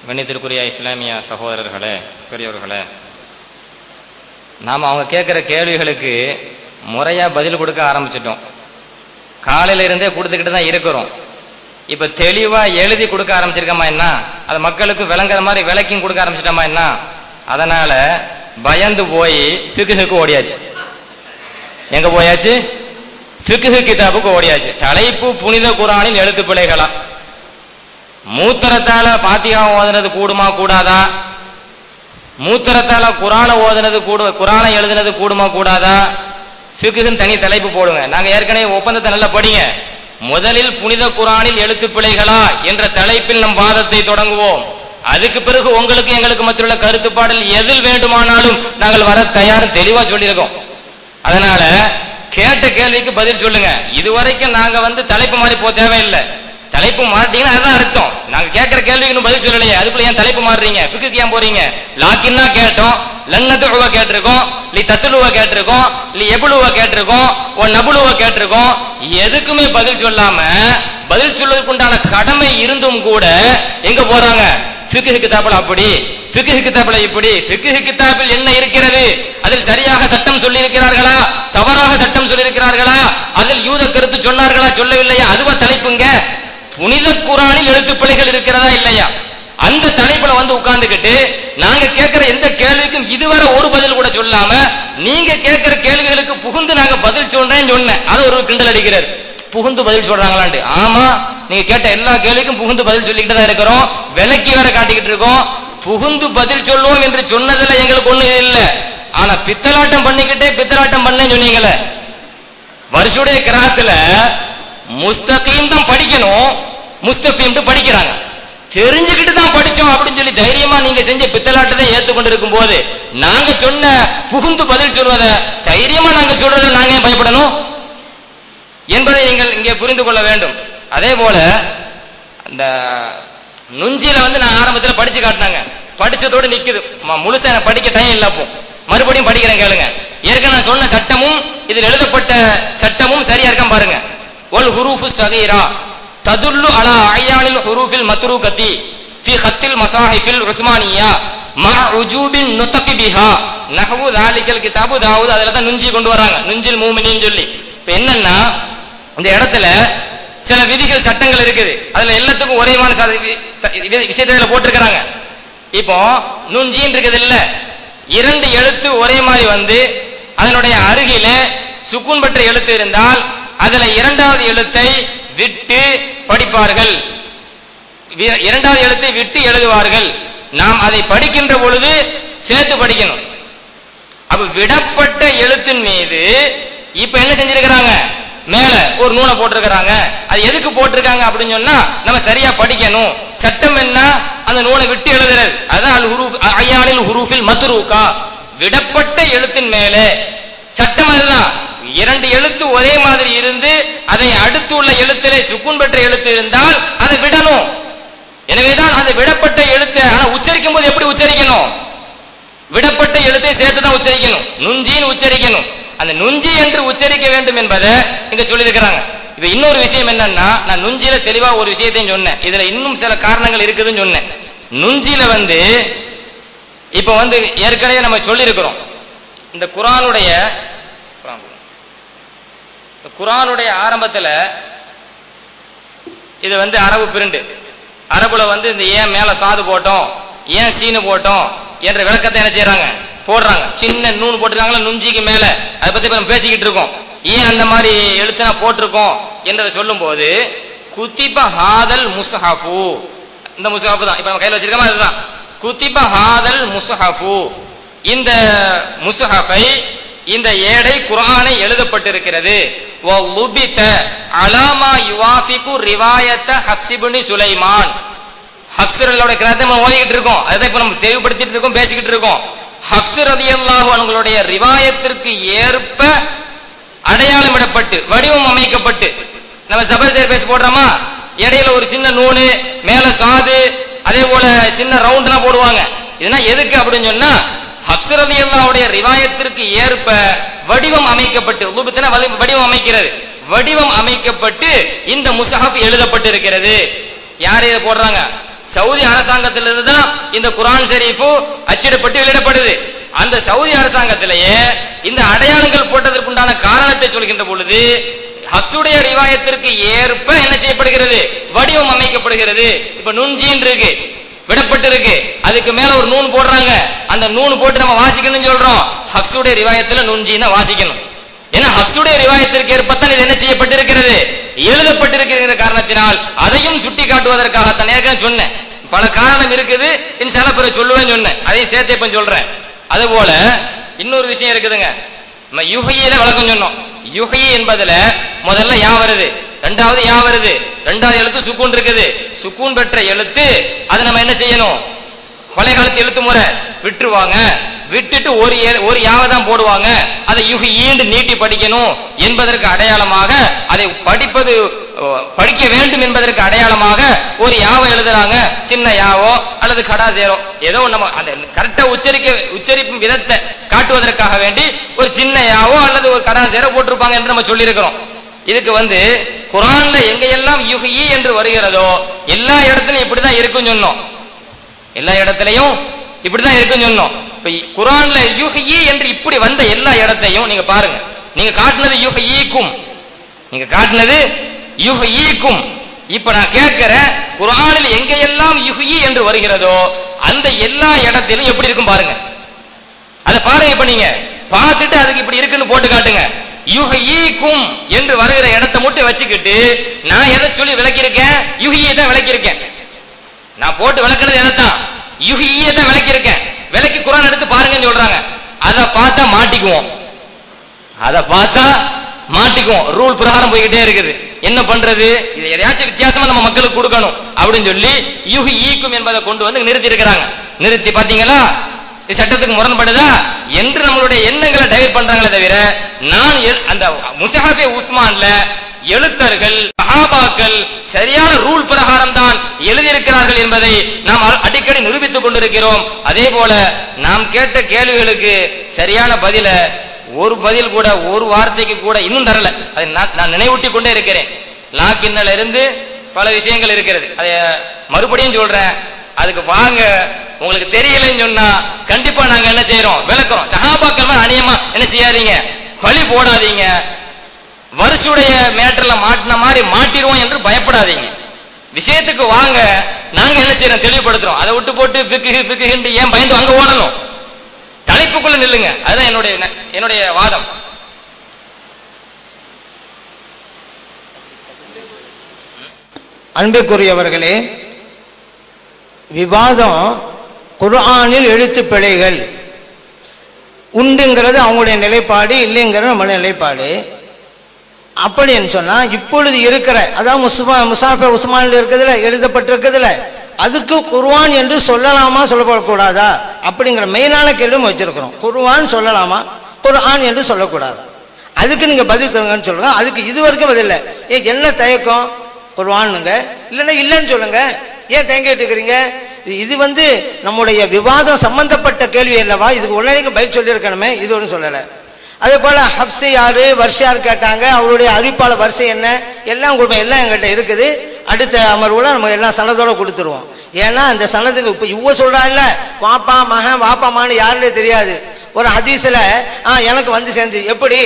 கண்ணியத்திற்குரிய இஸ்லாமிய சகோதரர்களே, பெரியவர்களே, நாம் அவங்க கேட்குற கேள்விகளுக்கு முறையாக பதில் கொடுக்க ஆரம்பிச்சிட்டோம். காலையில இருந்தே கொடுத்துக்கிட்டு தான் இருக்கிறோம். இப்போ தெளிவாக எழுதி கொடுக்க ஆரம்பிச்சிருக்கோமா என்ன, அது மக்களுக்கு விளங்குற மாதிரி விளக்கியும் கொடுக்க ஆரம்பிச்சிட்டோமா என்ன? அதனால பயந்து போய் ஃபிக்ஹுக்கு ஓடியாச்சு. எங்க போயாச்சு? ஃபிக்ஹு கிதாபுக்கு ஓடியாச்சு. தலைப்பு புனித குர்ஆனில் எழுத்து பிழைகளா? மூத்திரத்தால ஃபாத்திஹா ஓதுனது கூடுமா கூடாதா? மூத்திரத்தால குர்ஆனை ஓதுனது குர்ஆனை எழுதுனது கூடுமா கூடாதா? ஃபிக்ஹுன்னு தனி தலைப்பு போடுங்க. நாங்க ஏற்கனவே ஒப்பந்தத்தை நல்லா படிங்க. முதலில் புனித குர்ஆனில் எழுத்து பிழைகளா என்ற தலைப்பில் நம் வாதத்தை தொடங்குவோம். அதுக்கு பிறகு உங்களுக்கு எங்களுக்கு மத்தியுள்ள கருத்துப்பாடல் எதில் வேண்டுமானாலும் நாங்கள் வர தயார் தெளிவா சொல்லியிருக்கோம். அதனால கேட்ட கேள்விக்கு பதில் சொல்லுங்க. இதுவரைக்கும் நாங்க தலைப்பு மாதிரி போக தேவையில்லை. தலைப்பு மாட்டீங்கன்னா அதுதான் அர்த்தம். நாங்க கேட்கிற கேள்விக்கு இன்னும் பதில் சொல்லலையே, அதுக்குள்ள ஏன் தலைப்பு மாறுறீங்க? ஃபிக்ஹுக்கு ஏன் போறீங்க? லாக்கின்னா கேட்டோம், லன்னதுவ கேட்டிருக்கோம், லி தத்லுவ கேட்டிருக்கோம், லி எபுலுவ கேட்டிருக்கோம், ஒ நபுலுவ கேட்டிருக்கோம். எதுக்குமே பதில் சொல்லாம பதில் சொல்வதற்கு உண்டான கடமை இருந்தும் கூட எங்க போறாங்க? ஃபிக்ஹு கிதாபில் அப்படி, ஃபிக்ஹு கிதாபில் இப்படி. ஃபிக்ஹு கிதாபில் என்ன இருக்கிறது? அதில் சரியாக சட்டம் சொல்லி இருக்கிறார்களா, தவறாக சட்டம் சொல்லி இருக்கிறார்களா, அதில் யூத கருத்து சொன்னார்களா, சொல்லவில்லையா? அதுவா தலைப்புங்க. புனித குர்ஆனில் எழுத்து பிழைகள் இருக்கிறதா இல்லையா? அந்த தலைப்புல உட்கார்ந்துகிட்டு நாங்க கேட்கிற எந்த கேள்விக்கும் இதுவரை ஒரு பதில் கூட சொல்லாம நீங்க கேட்கிற கேள்விகளுக்கு புகுந்து நாங்க பதில் சொல்றேன்னு சொன்னேன். அது ஒரு கிண்டல் அடிக்கிறார். புகுந்து பதில் சொல்றாங்களான்ட்டு. ஆமா, நீங்க கேட்ட எல்லா கேள்விக்கும் புகுந்து பதில் சொல்லிக்கிட்டு தான் இருக்கிறோம். விலக்கி வேற காட்டிக்கிட்டு இருக்கோம். புகுந்து பதில் சொல்லுவோம் என்று சொன்னதுல எங்களுக்கு ஒண்ணு இல்லை. ஆனா பித்தலாட்டம் பண்ணிக்கிட்டே பித்தலாட்டம் பண்ணேன்னு சொன்னீங்களே. வருஷுடைய கிராத்துல முஸ்தகீம் தான் படிக்கணும், முஸ்தபீம் படிக்கிறாங்க. தெரிஞ்சுக்கிட்டு தான் படிச்சோம் அப்படின்னு சொல்லி தைரியமா நீங்க செஞ்ச பித்தலாட்டத்தை ஏத்துக்கொண்டு இருக்கும் போது நாங்க சொன்ன புகுந்து பதில் சொல்வத தைரியமா நாங்க சொல்றத நாங்க ஏன் பயப்படணும் என்பதை நீங்கள் இங்கே புரிந்து கொள்ள வேண்டும். அதே போல அந்த நுஞ்சில நான் ஆரம்பத்தில் படிச்சு காட்டினாங்க. படிச்சதோடு நிக்குது, முழுசா படிக்க டைம் இல்ல. அப்போ மறுபடியும் படிக்கிறேன் கேளுங்க. ஏற்கனவே நான் சொன்ன சட்டமும் இதில் எழுதப்பட்ட சட்டமும் சரியா இருக்கான் பாருங்க. ஒல் ஹுரூஃபு ஸகீரா ததுல்லு அலா அயானில் ஹுரூஃபில் மத்ரூகதி ஃபி ஹத்தில் மசாஹிஃபில் உஸ்மானியா மா உஜூபின் நுதகி பிஹா நஹவு தாலிகல் கிதாபு தாவூத். அதுல தான் நுஞ்சி கொண்டு வராங்க, நுஞ்சில் மூமினின்னு சொல்லி. இப்போ என்னன்னா இந்த இடத்துல சில விதிகள் சட்டங்கள் இருக்குது. அதுல எல்லாத்துக்கும் ஒரேமான விஷயத்துல போட்டிருக்கிறாங்க. இப்போ நுஞ்சீன் இருக்குது இல்ல, 2 எழுத்து ஒரே மாதிரி வந்து அதனுடைய அருகில சுக்குன் பெற்ற எழுத்து இருந்தால் அதுல 2வது எழுத்தை விட்டு படிப்பார்கள், 2வது எழுத்தை விட்டு எழுதுவார்கள். நாம் அதை படிக்கின்ற பொழுது சேர்த்து படிக்கணும். அப்ப விடப்பட்ட எழுத்தின் மீது இப்ப என்ன செஞ்சிருக்கிறாங்க, மேல ஒரு நூனை போட்டிருக்கிறாங்க. அது எதுக்கு போட்டிருக்காங்க அப்படின்னு சொன்னா நம்ம சரியா படிக்கணும். சட்டம் என்ன, அந்த நூனை விட்டு எழுதுறது. அதான் அல் ஹுரூஃப் அயானில் ஹுரூஃபில் மத்ரூகா, விடப்பட்ட எழுத்தின் மேலே சட்டம் அதுதான். 2 எழுத்து ஒரே மாதிரி இருந்து அதை அடுத்து உள்ள எழுத்திலே சுக்குன் பெற்ற எழுத்து இருந்தால் அதை விடணும். எனவேதான் அந்த விடப்பட்ட எழுத்தை ஆனா உச்சரிக்கும் போது எப்படி உச்சரிக்கணும், விடப்பட்ட எழுத்தை சேர்த்து தான் உச்சரிக்கணும், நுஞ்சின்னு உச்சரிக்கணும். அந்த நுஞ்சி என்று உச்சரிக்க வேண்டும் என்பதை இங்க சொல்லியிருக்கிறாங்க. இப்ப இன்னொரு விஷயம் என்னன்னா, நான் நுஞ்சில தெளிவா ஒரு விஷயத்தையும் சொன்னேன், இதுல இன்னும் சில காரணங்கள் இருக்குதுன்னு சொன்னேன். நுஞ்சில வந்து இப்ப வந்து ஏற்கனவே நம்ம சொல்லி இருக்கிறோம், இந்த குர்ஆனுடைய ஆரம்பத்துல இது வந்து அரபு பிரிண்டு, அரபுல வந்து இந்த ஏன் மேல சாது போட்டோம், ஏன் சீனு போட்டோம் என்ற விளக்கத்தை என்ன செய்யறாங்க, போடுறாங்க. சின்ன நூன் போட்டிருக்காங்களா நுஞ்சிக்கு மேல, அதை பத்தி நம்ம பேசிக்கிட்டு இருக்கோம். ஏன் அந்த மாதிரி எழுத்துனா போட்டிருக்கோம் என்றதை சொல்லும் போது குத்திப ஹாதல் முஸ்ஹஃபு, இந்த முஸ்ஹஃபு தான் இப்ப நம்ம கையில் வச்சிருக்கோமா, அதுதான் குத்திப ஹாதல் முஸ்ஹஃபு. இந்த முஸ்ஹஃபை, இந்த ஏடை குர்ஆனை எழுதப்பட்டிருக்கிறது. வலுபித அலாமா யுவாஃபிகு ரிவாயத்த ஹஃப்ஸ் இப்னு சுலைமான், ஹஃப்ஸரோட கிரந்தத்தை நம்ம ஓதிக்கிட்டு இருக்கோம், அதை இப்ப நம்ம தெளிவுபடுத்திட்டு இருக்கோம், பேசிக்கிட்டு இருக்கோம். ஹஃப்ஸ் ரலியல்லாஹு அன்ஹுடைய ரிவாயத்திற்கு ஏற்ப அடையாளமிடப்பட்டு வடிவம் அமைக்கப்பட்டு, நம்ம ஜபர் சேர் பேசி போடுறோமா, இடையில ஒரு சின்ன நூனு, மேல சாது, அதே போல சின்ன ரவுண்ட்லாம் போடுவாங்க. இதெல்லாம் எதுக்கு அப்படின்னு சொன்னா ஹஃப்ஸ் ரலியல்லாஹுடைய ரிவாயத்திற்கு ஏற்ப வடிவம் அமைக்கப்பட்டு, வடிவம் அமைக்கிறது, வடிவம் அமைக்கப்பட்டு இந்த முஸ்ஹஃப் எழுதப்பட்டிருக்கிறது. யார் இதை போடுறாங்க, சவுதி அரசாங்கத்திலிருந்து தான் இந்த குர்ஆன் ஷரீஃபு அச்சிடப்பட்டு வெளியிடப்படுது. அந்த சவுதி அரசாங்கத்திலேயே இந்த அடையாளங்கள் போட்டதற்குண்டான காரணத்தை சொல்கின்ற பொழுது ஹஃப்ஸுடைய ரிவாயத்திற்கு ஏற்ப என்ன செய்யப்படுகிறது, வடிவம் அமைக்கப்படுகிறது. இப்ப நுஞ்சின் இருக்கு, விடப்பட்டு இருக்கு, அதுக்கு மேல ஒரு நூன் போடுறாங்க, அந்த நூன் போட்டு நம்ம வாசிக்கணும்னு சொல்றோம். ஹஃப்ஸுடைய ரிவாயத்துல நுஞ்சின்னு வாசிக்கணும். ஏன்னா ஹஃப்ஸுடைய ரிவாயத்திற்கு ஏற்பத்தான் இது என்ன செய்யப்பட்டிருக்கிறது, எழுதப்பட்டிருக்கிற காரணத்தினால் அதையும் சுட்டி காட்டுவதற்காகத்தான் ஏற்கனவே சொன்னேன். பல காரணம் இருக்குது, இன்ஷால்லா பிறகு சொல்லுவேன்னு சொன்னேன், அதையும் சேர்த்து இப்ப சொல்றேன். அது போல இன்னொரு விஷயம் இருக்குதுங்க, நம்ம யுஹியில விளக்கம் சொன்னோம். யுஹி என்பதுல முதல்ல யா வருது, 2வது யா வருது, 2வது எழுத்து சுக்கூன் இருக்குது, சுக்கூன் பெற்ற எழுத்து. அதை நம்ம என்ன செய்யணும், பழைய காலத்து எழுத்து முறை விட்டுருவாங்க, விட்டுட்டு ஒரு யாவை தான் போடுவாங்க. அதை யுஹின்னு நீட்டி படிக்கணும் என்பதற்கு அடையாளமாக, அதை படிக்க வேண்டும் என்பதற்கு அடையாளமாக ஒரு யாவை எழுதுறாங்க, சின்ன யாவோ அல்லது கடா சேரோ, ஏதோ நம்ம அந்த கரெக்டா உச்சரிக்கும் விதத்தை காட்டுவதற்காக வேண்டி ஒரு சின்ன யாவோ அல்லது ஒரு கடா சேரோ போட்டிருப்பாங்க என்று நம்ம சொல்லி இருக்கிறோம். இதுக்கு வந்து குர்ஆன்ல எங்கெல்லாம் யுஹி என்று வருகிறதோ எல்லா இடத்துலயும் இப்படிதான் இருக்குன்னு சொன்னோம், எல்லா இடத்துலயும் இப்படிதான் இருக்குன்னு சொன்னோம். இப்ப குர்ஆன்ல யுஹி என்று இப்படி வந்த எல்லா இடத்தையும் நீங்க பாருங்க, நீங்க காட்டுனது யுஹிக்கும், நீங்க காட்டுனது யுஹிக்கும். இப்ப நான் கேட்கிறேன், குர்ஆனில் எங்கெல்லாம் யுஹி என்று வருகிறதோ அந்த எல்லா இடத்திலும் எப்படி இருக்கும் பாருங்க, அதை பாருங்க. இப்ப நீங்க பார்த்துட்டு அதுக்கு இப்படி இருக்குன்னு போட்டு காட்டுங்க. யுஹிக்கும் என்று வருகிற இடத்தை மட்டும் வச்சுக்கிட்டு நான் எதை சொல்லி விளக்கியிருக்கேன், யுஹியை தான் விளக்கியிருக்கேன். நான் போட்டு விளக்குறது எதைத்தான், யுஹியை தான் விளக்கியிருக்கேன். விளக்கி குர்ஆன் எடுத்து பாருங்கன்னு சொல்றாங்க. அதை பார்த்தா மாட்டிக்குவோம், அதை பார்த்தா மாட்டிக்குவோம். ரூல் பிரகாரம் போய்கிட்டே இருக்குது. என்ன பண்றது, இது எதையாச்சும் வித்தியாசமா நம்ம மக்களுக்கு கொடுக்கணும் அப்படின்னு சொல்லி யுஹிக்கும் என்பதை கொண்டு வந்து நிறுத்தி இருக்கிறாங்க. நிறுத்தி பாத்தீங்களா, சட்டத்துக்கு முரண்படுதா என்று நம்மளுடைய எண்ணங்களை டைவர்ட் பண்றாங்களே தவிர, நான் அந்த முஸ்ஹஃபே உஸ்மான்ல எழுத்தர்கள் சஹாபாக்கள் சரியான ரூல் பிரகாரம் தான் எழுதியிருக்கிறார்கள் என்பதை நாம் அடிக்கடி நிரூபித்துக் கொண்டிருக்கிறோம். அதே போல நாம் கேட்ட கேள்விகளுக்கு சரியான பதில ஒரு பதில் கூட, ஒரு வார்த்தைக்கு கூட இன்னும் தரல. அதை நான் நினைவூட்டி கொண்டே இருக்கிறேன். லாக்கின்னல இருந்து பல விஷயங்கள் இருக்கிறது, அதை மறுபடியும் சொல்றேன். அதுக்கு வாங்க, உங்களுக்கு தெரியலன்னு சொன்னா கண்டிப்பா நாங்க என்ன செய்யறோம், விளக்குறோம். சஹாபாக்கள் அநியமா என்ன செய்யாதீங்க, பழி போடாதீங்க. வருஷுடைய மேட்டர்ல மாட்டின மாதிரி மாட்டிடுவோம் என்று பயப்படாதீங்க. விஷயத்துக்கு வாங்க, நாங்க என்ன செய்யறோம் தெளிவுபடுத்துறோம். அதை விட்டு போட்டு பிக்கு ஏன் பயந்து அங்க ஓடணும்? தலைப்புக்குள்ள நில்லுங்க. அதுதான் என்னுடைய வாதம். அன்புக்குரியவர்களே, விவாதம் குர்ஆனில் எழுத்து பிழைகள் உண்டுங்கிறது அவங்களுடைய நிலைப்பாடு, இல்லைங்கிறது நம்ம நிலைப்பாடு. அப்படின்னு சொன்னா இப்பொழுது இருக்கிற, அதாவது முசாஃபே உஸ்மானில் இருக்குதுல, எழுதப்பட்டிருக்குதுல, அதுக்கு குர்ஆன் என்று சொல்லலாமா சொல்லக்கூடாதா அப்படிங்கிற மெயினான கேள்வி வச்சிருக்கிறோம். குர்ஆன் சொல்லலாமா, குர்ஆன் என்று சொல்லக்கூடாது. அதுக்கு நீங்க பதில் தருங்கன்னு சொல்லுங்க. அதுக்கு இது வரைக்கும் பதில் இல்லை. என்ன தயக்கம்? குர்ஆனுங்க இல்லைன்னா இல்லைன்னு சொல்லுங்க. ஏன் தயங்கிட்டு இருக்கிறீங்க? இது நம்முடைய விவாதம் சம்பந்தப்பட்ட கேள்வி அல்லவா? இதுக்கு உடனே பதில் சொல்லியிருக்கணுமே, இது ஒன்றும் சொல்லலை. அதே போல ஹப்ஸு யாரு, வருஷம் யாரு கேட்டாங்க, அவருடைய அறிவிப்பாளர் வரிசை என்ன, எல்லாம் எல்லாம் எங்கிட்ட இருக்குது. அடுத்த அமர்வுல நம்ம எல்லாம் சனதோட கொடுத்துருவோம். ஏன்னா அந்த சனதுக்கு இப்ப இவ சொல்றா இல்ல, வாப்பா மகன் வாப்பாமான்னு யாருன்னே தெரியாது. ஒரு ஹதீஸ்ல எனக்கு சேர்ந்து எப்படி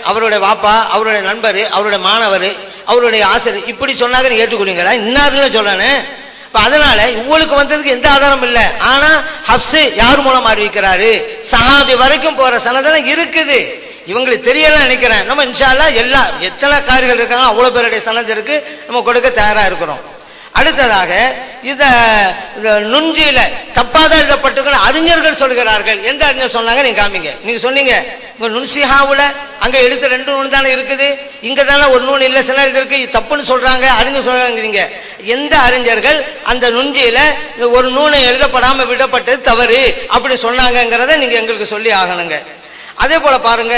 அவருடைய வாப்பா, அவருடைய நண்பர், அவருடைய மாணவர், அவருடைய ஆசிரியர் இப்படி சொன்னாங்க, நீ ஏற்றுக்கொள்வீங்களா? இன்னாருன்னு சொல்லணும். அதனால இவங்களுக்கு வந்ததுக்கு எந்த ஆதாரம் இல்லை. ஆனா ஹப்ஸு யார் மூலம் அறிவிக்கிறாரு, சஹாபி வரைக்கும் போற சனதெல்லாம் இருக்குது. இவங்களுக்கு தெரியல நினைக்கிறேன். நம்ம இன்ஷா அல்லாஹ் எத்தனை காரிகள் இருக்காங்க அவ்வளவு பேருடைய சனது இருக்கு, நம்ம கொடுக்க தயாரா இருக்கிறோம். அடுத்ததாக இத நுஞ்சியில தப்பாதான் எழுதப்பட்டிருக்கிற அறிஞர்கள் சொல்கிறார்கள். எந்த அறிஞர் சொன்னாங்க? நீங்க காமிங்க. நீங்க சொன்னீங்க நுன்சிஹாவுல அங்க எழுத்து 2 நூல் தானே இருக்குது, இங்க தானே ஒரு நூல் இல்ல சில இருக்கு, தப்புன்னு சொல்றாங்க அறிஞர் சொல்றாங்க. எந்த அறிஞர்கள் அந்த நுஞ்சியில ஒரு நூலை எழுதப்படாம விடப்பட்டது தவறு அப்படி சொன்னாங்கிறத நீங்க எங்களுக்கு சொல்லி ஆகணுங்க. அதே போல பாருங்க,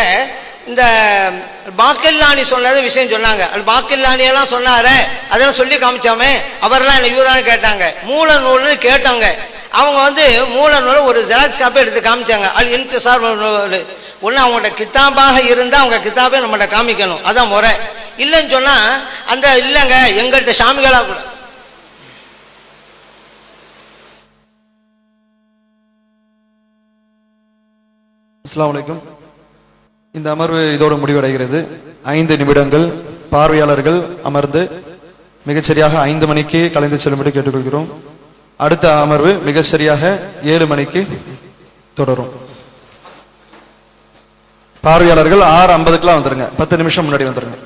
இந்த பாக்கில்லானி சொன்னது விஷயம் சொன்னாங்க. பாக்கில்லானி எல்லாம் சொன்னாரு, அதெல்லாம் சொல்லி காமிச்சாமே. அவரெல்லாம் என்ன யூதான்னு கேட்டாங்க. மூல நூல்னு கேட்டாங்க. அவங்க மூல நூலை ஒரு ஜெராக்ஸ் காப்பி எடுத்து காமிச்சாங்க. இன்டிசார் ஒண்ணு அவங்களோட கிதாபாக இருந்தா அவங்க கிதாபை நம்மகிட்ட காமிக்கணும், அதான் முறை. இல்லைன்னு சொன்னா அந்த இல்லைங்க எங்கள்கிட்ட ஷாமிகளா கூட. அஸ்ஸலாமு அலைக்கும். இந்த அமர்வு இதோடு முடிவடைகிறது. 5 நிமிடங்கள் பார்வையாளர்கள் அமர்ந்து மிகச்சரியாக 5 மணிக்கு கலைந்து செல்லும்படி கேட்டுக்கொள்கிறோம். அடுத்த அமர்வு மிகச்சரியாக 7 மணிக்கு தொடரும். பார்வையாளர்கள் 6:50 வந்துருங்க. 10 நிமிஷம் முன்னாடி வந்துருங்க.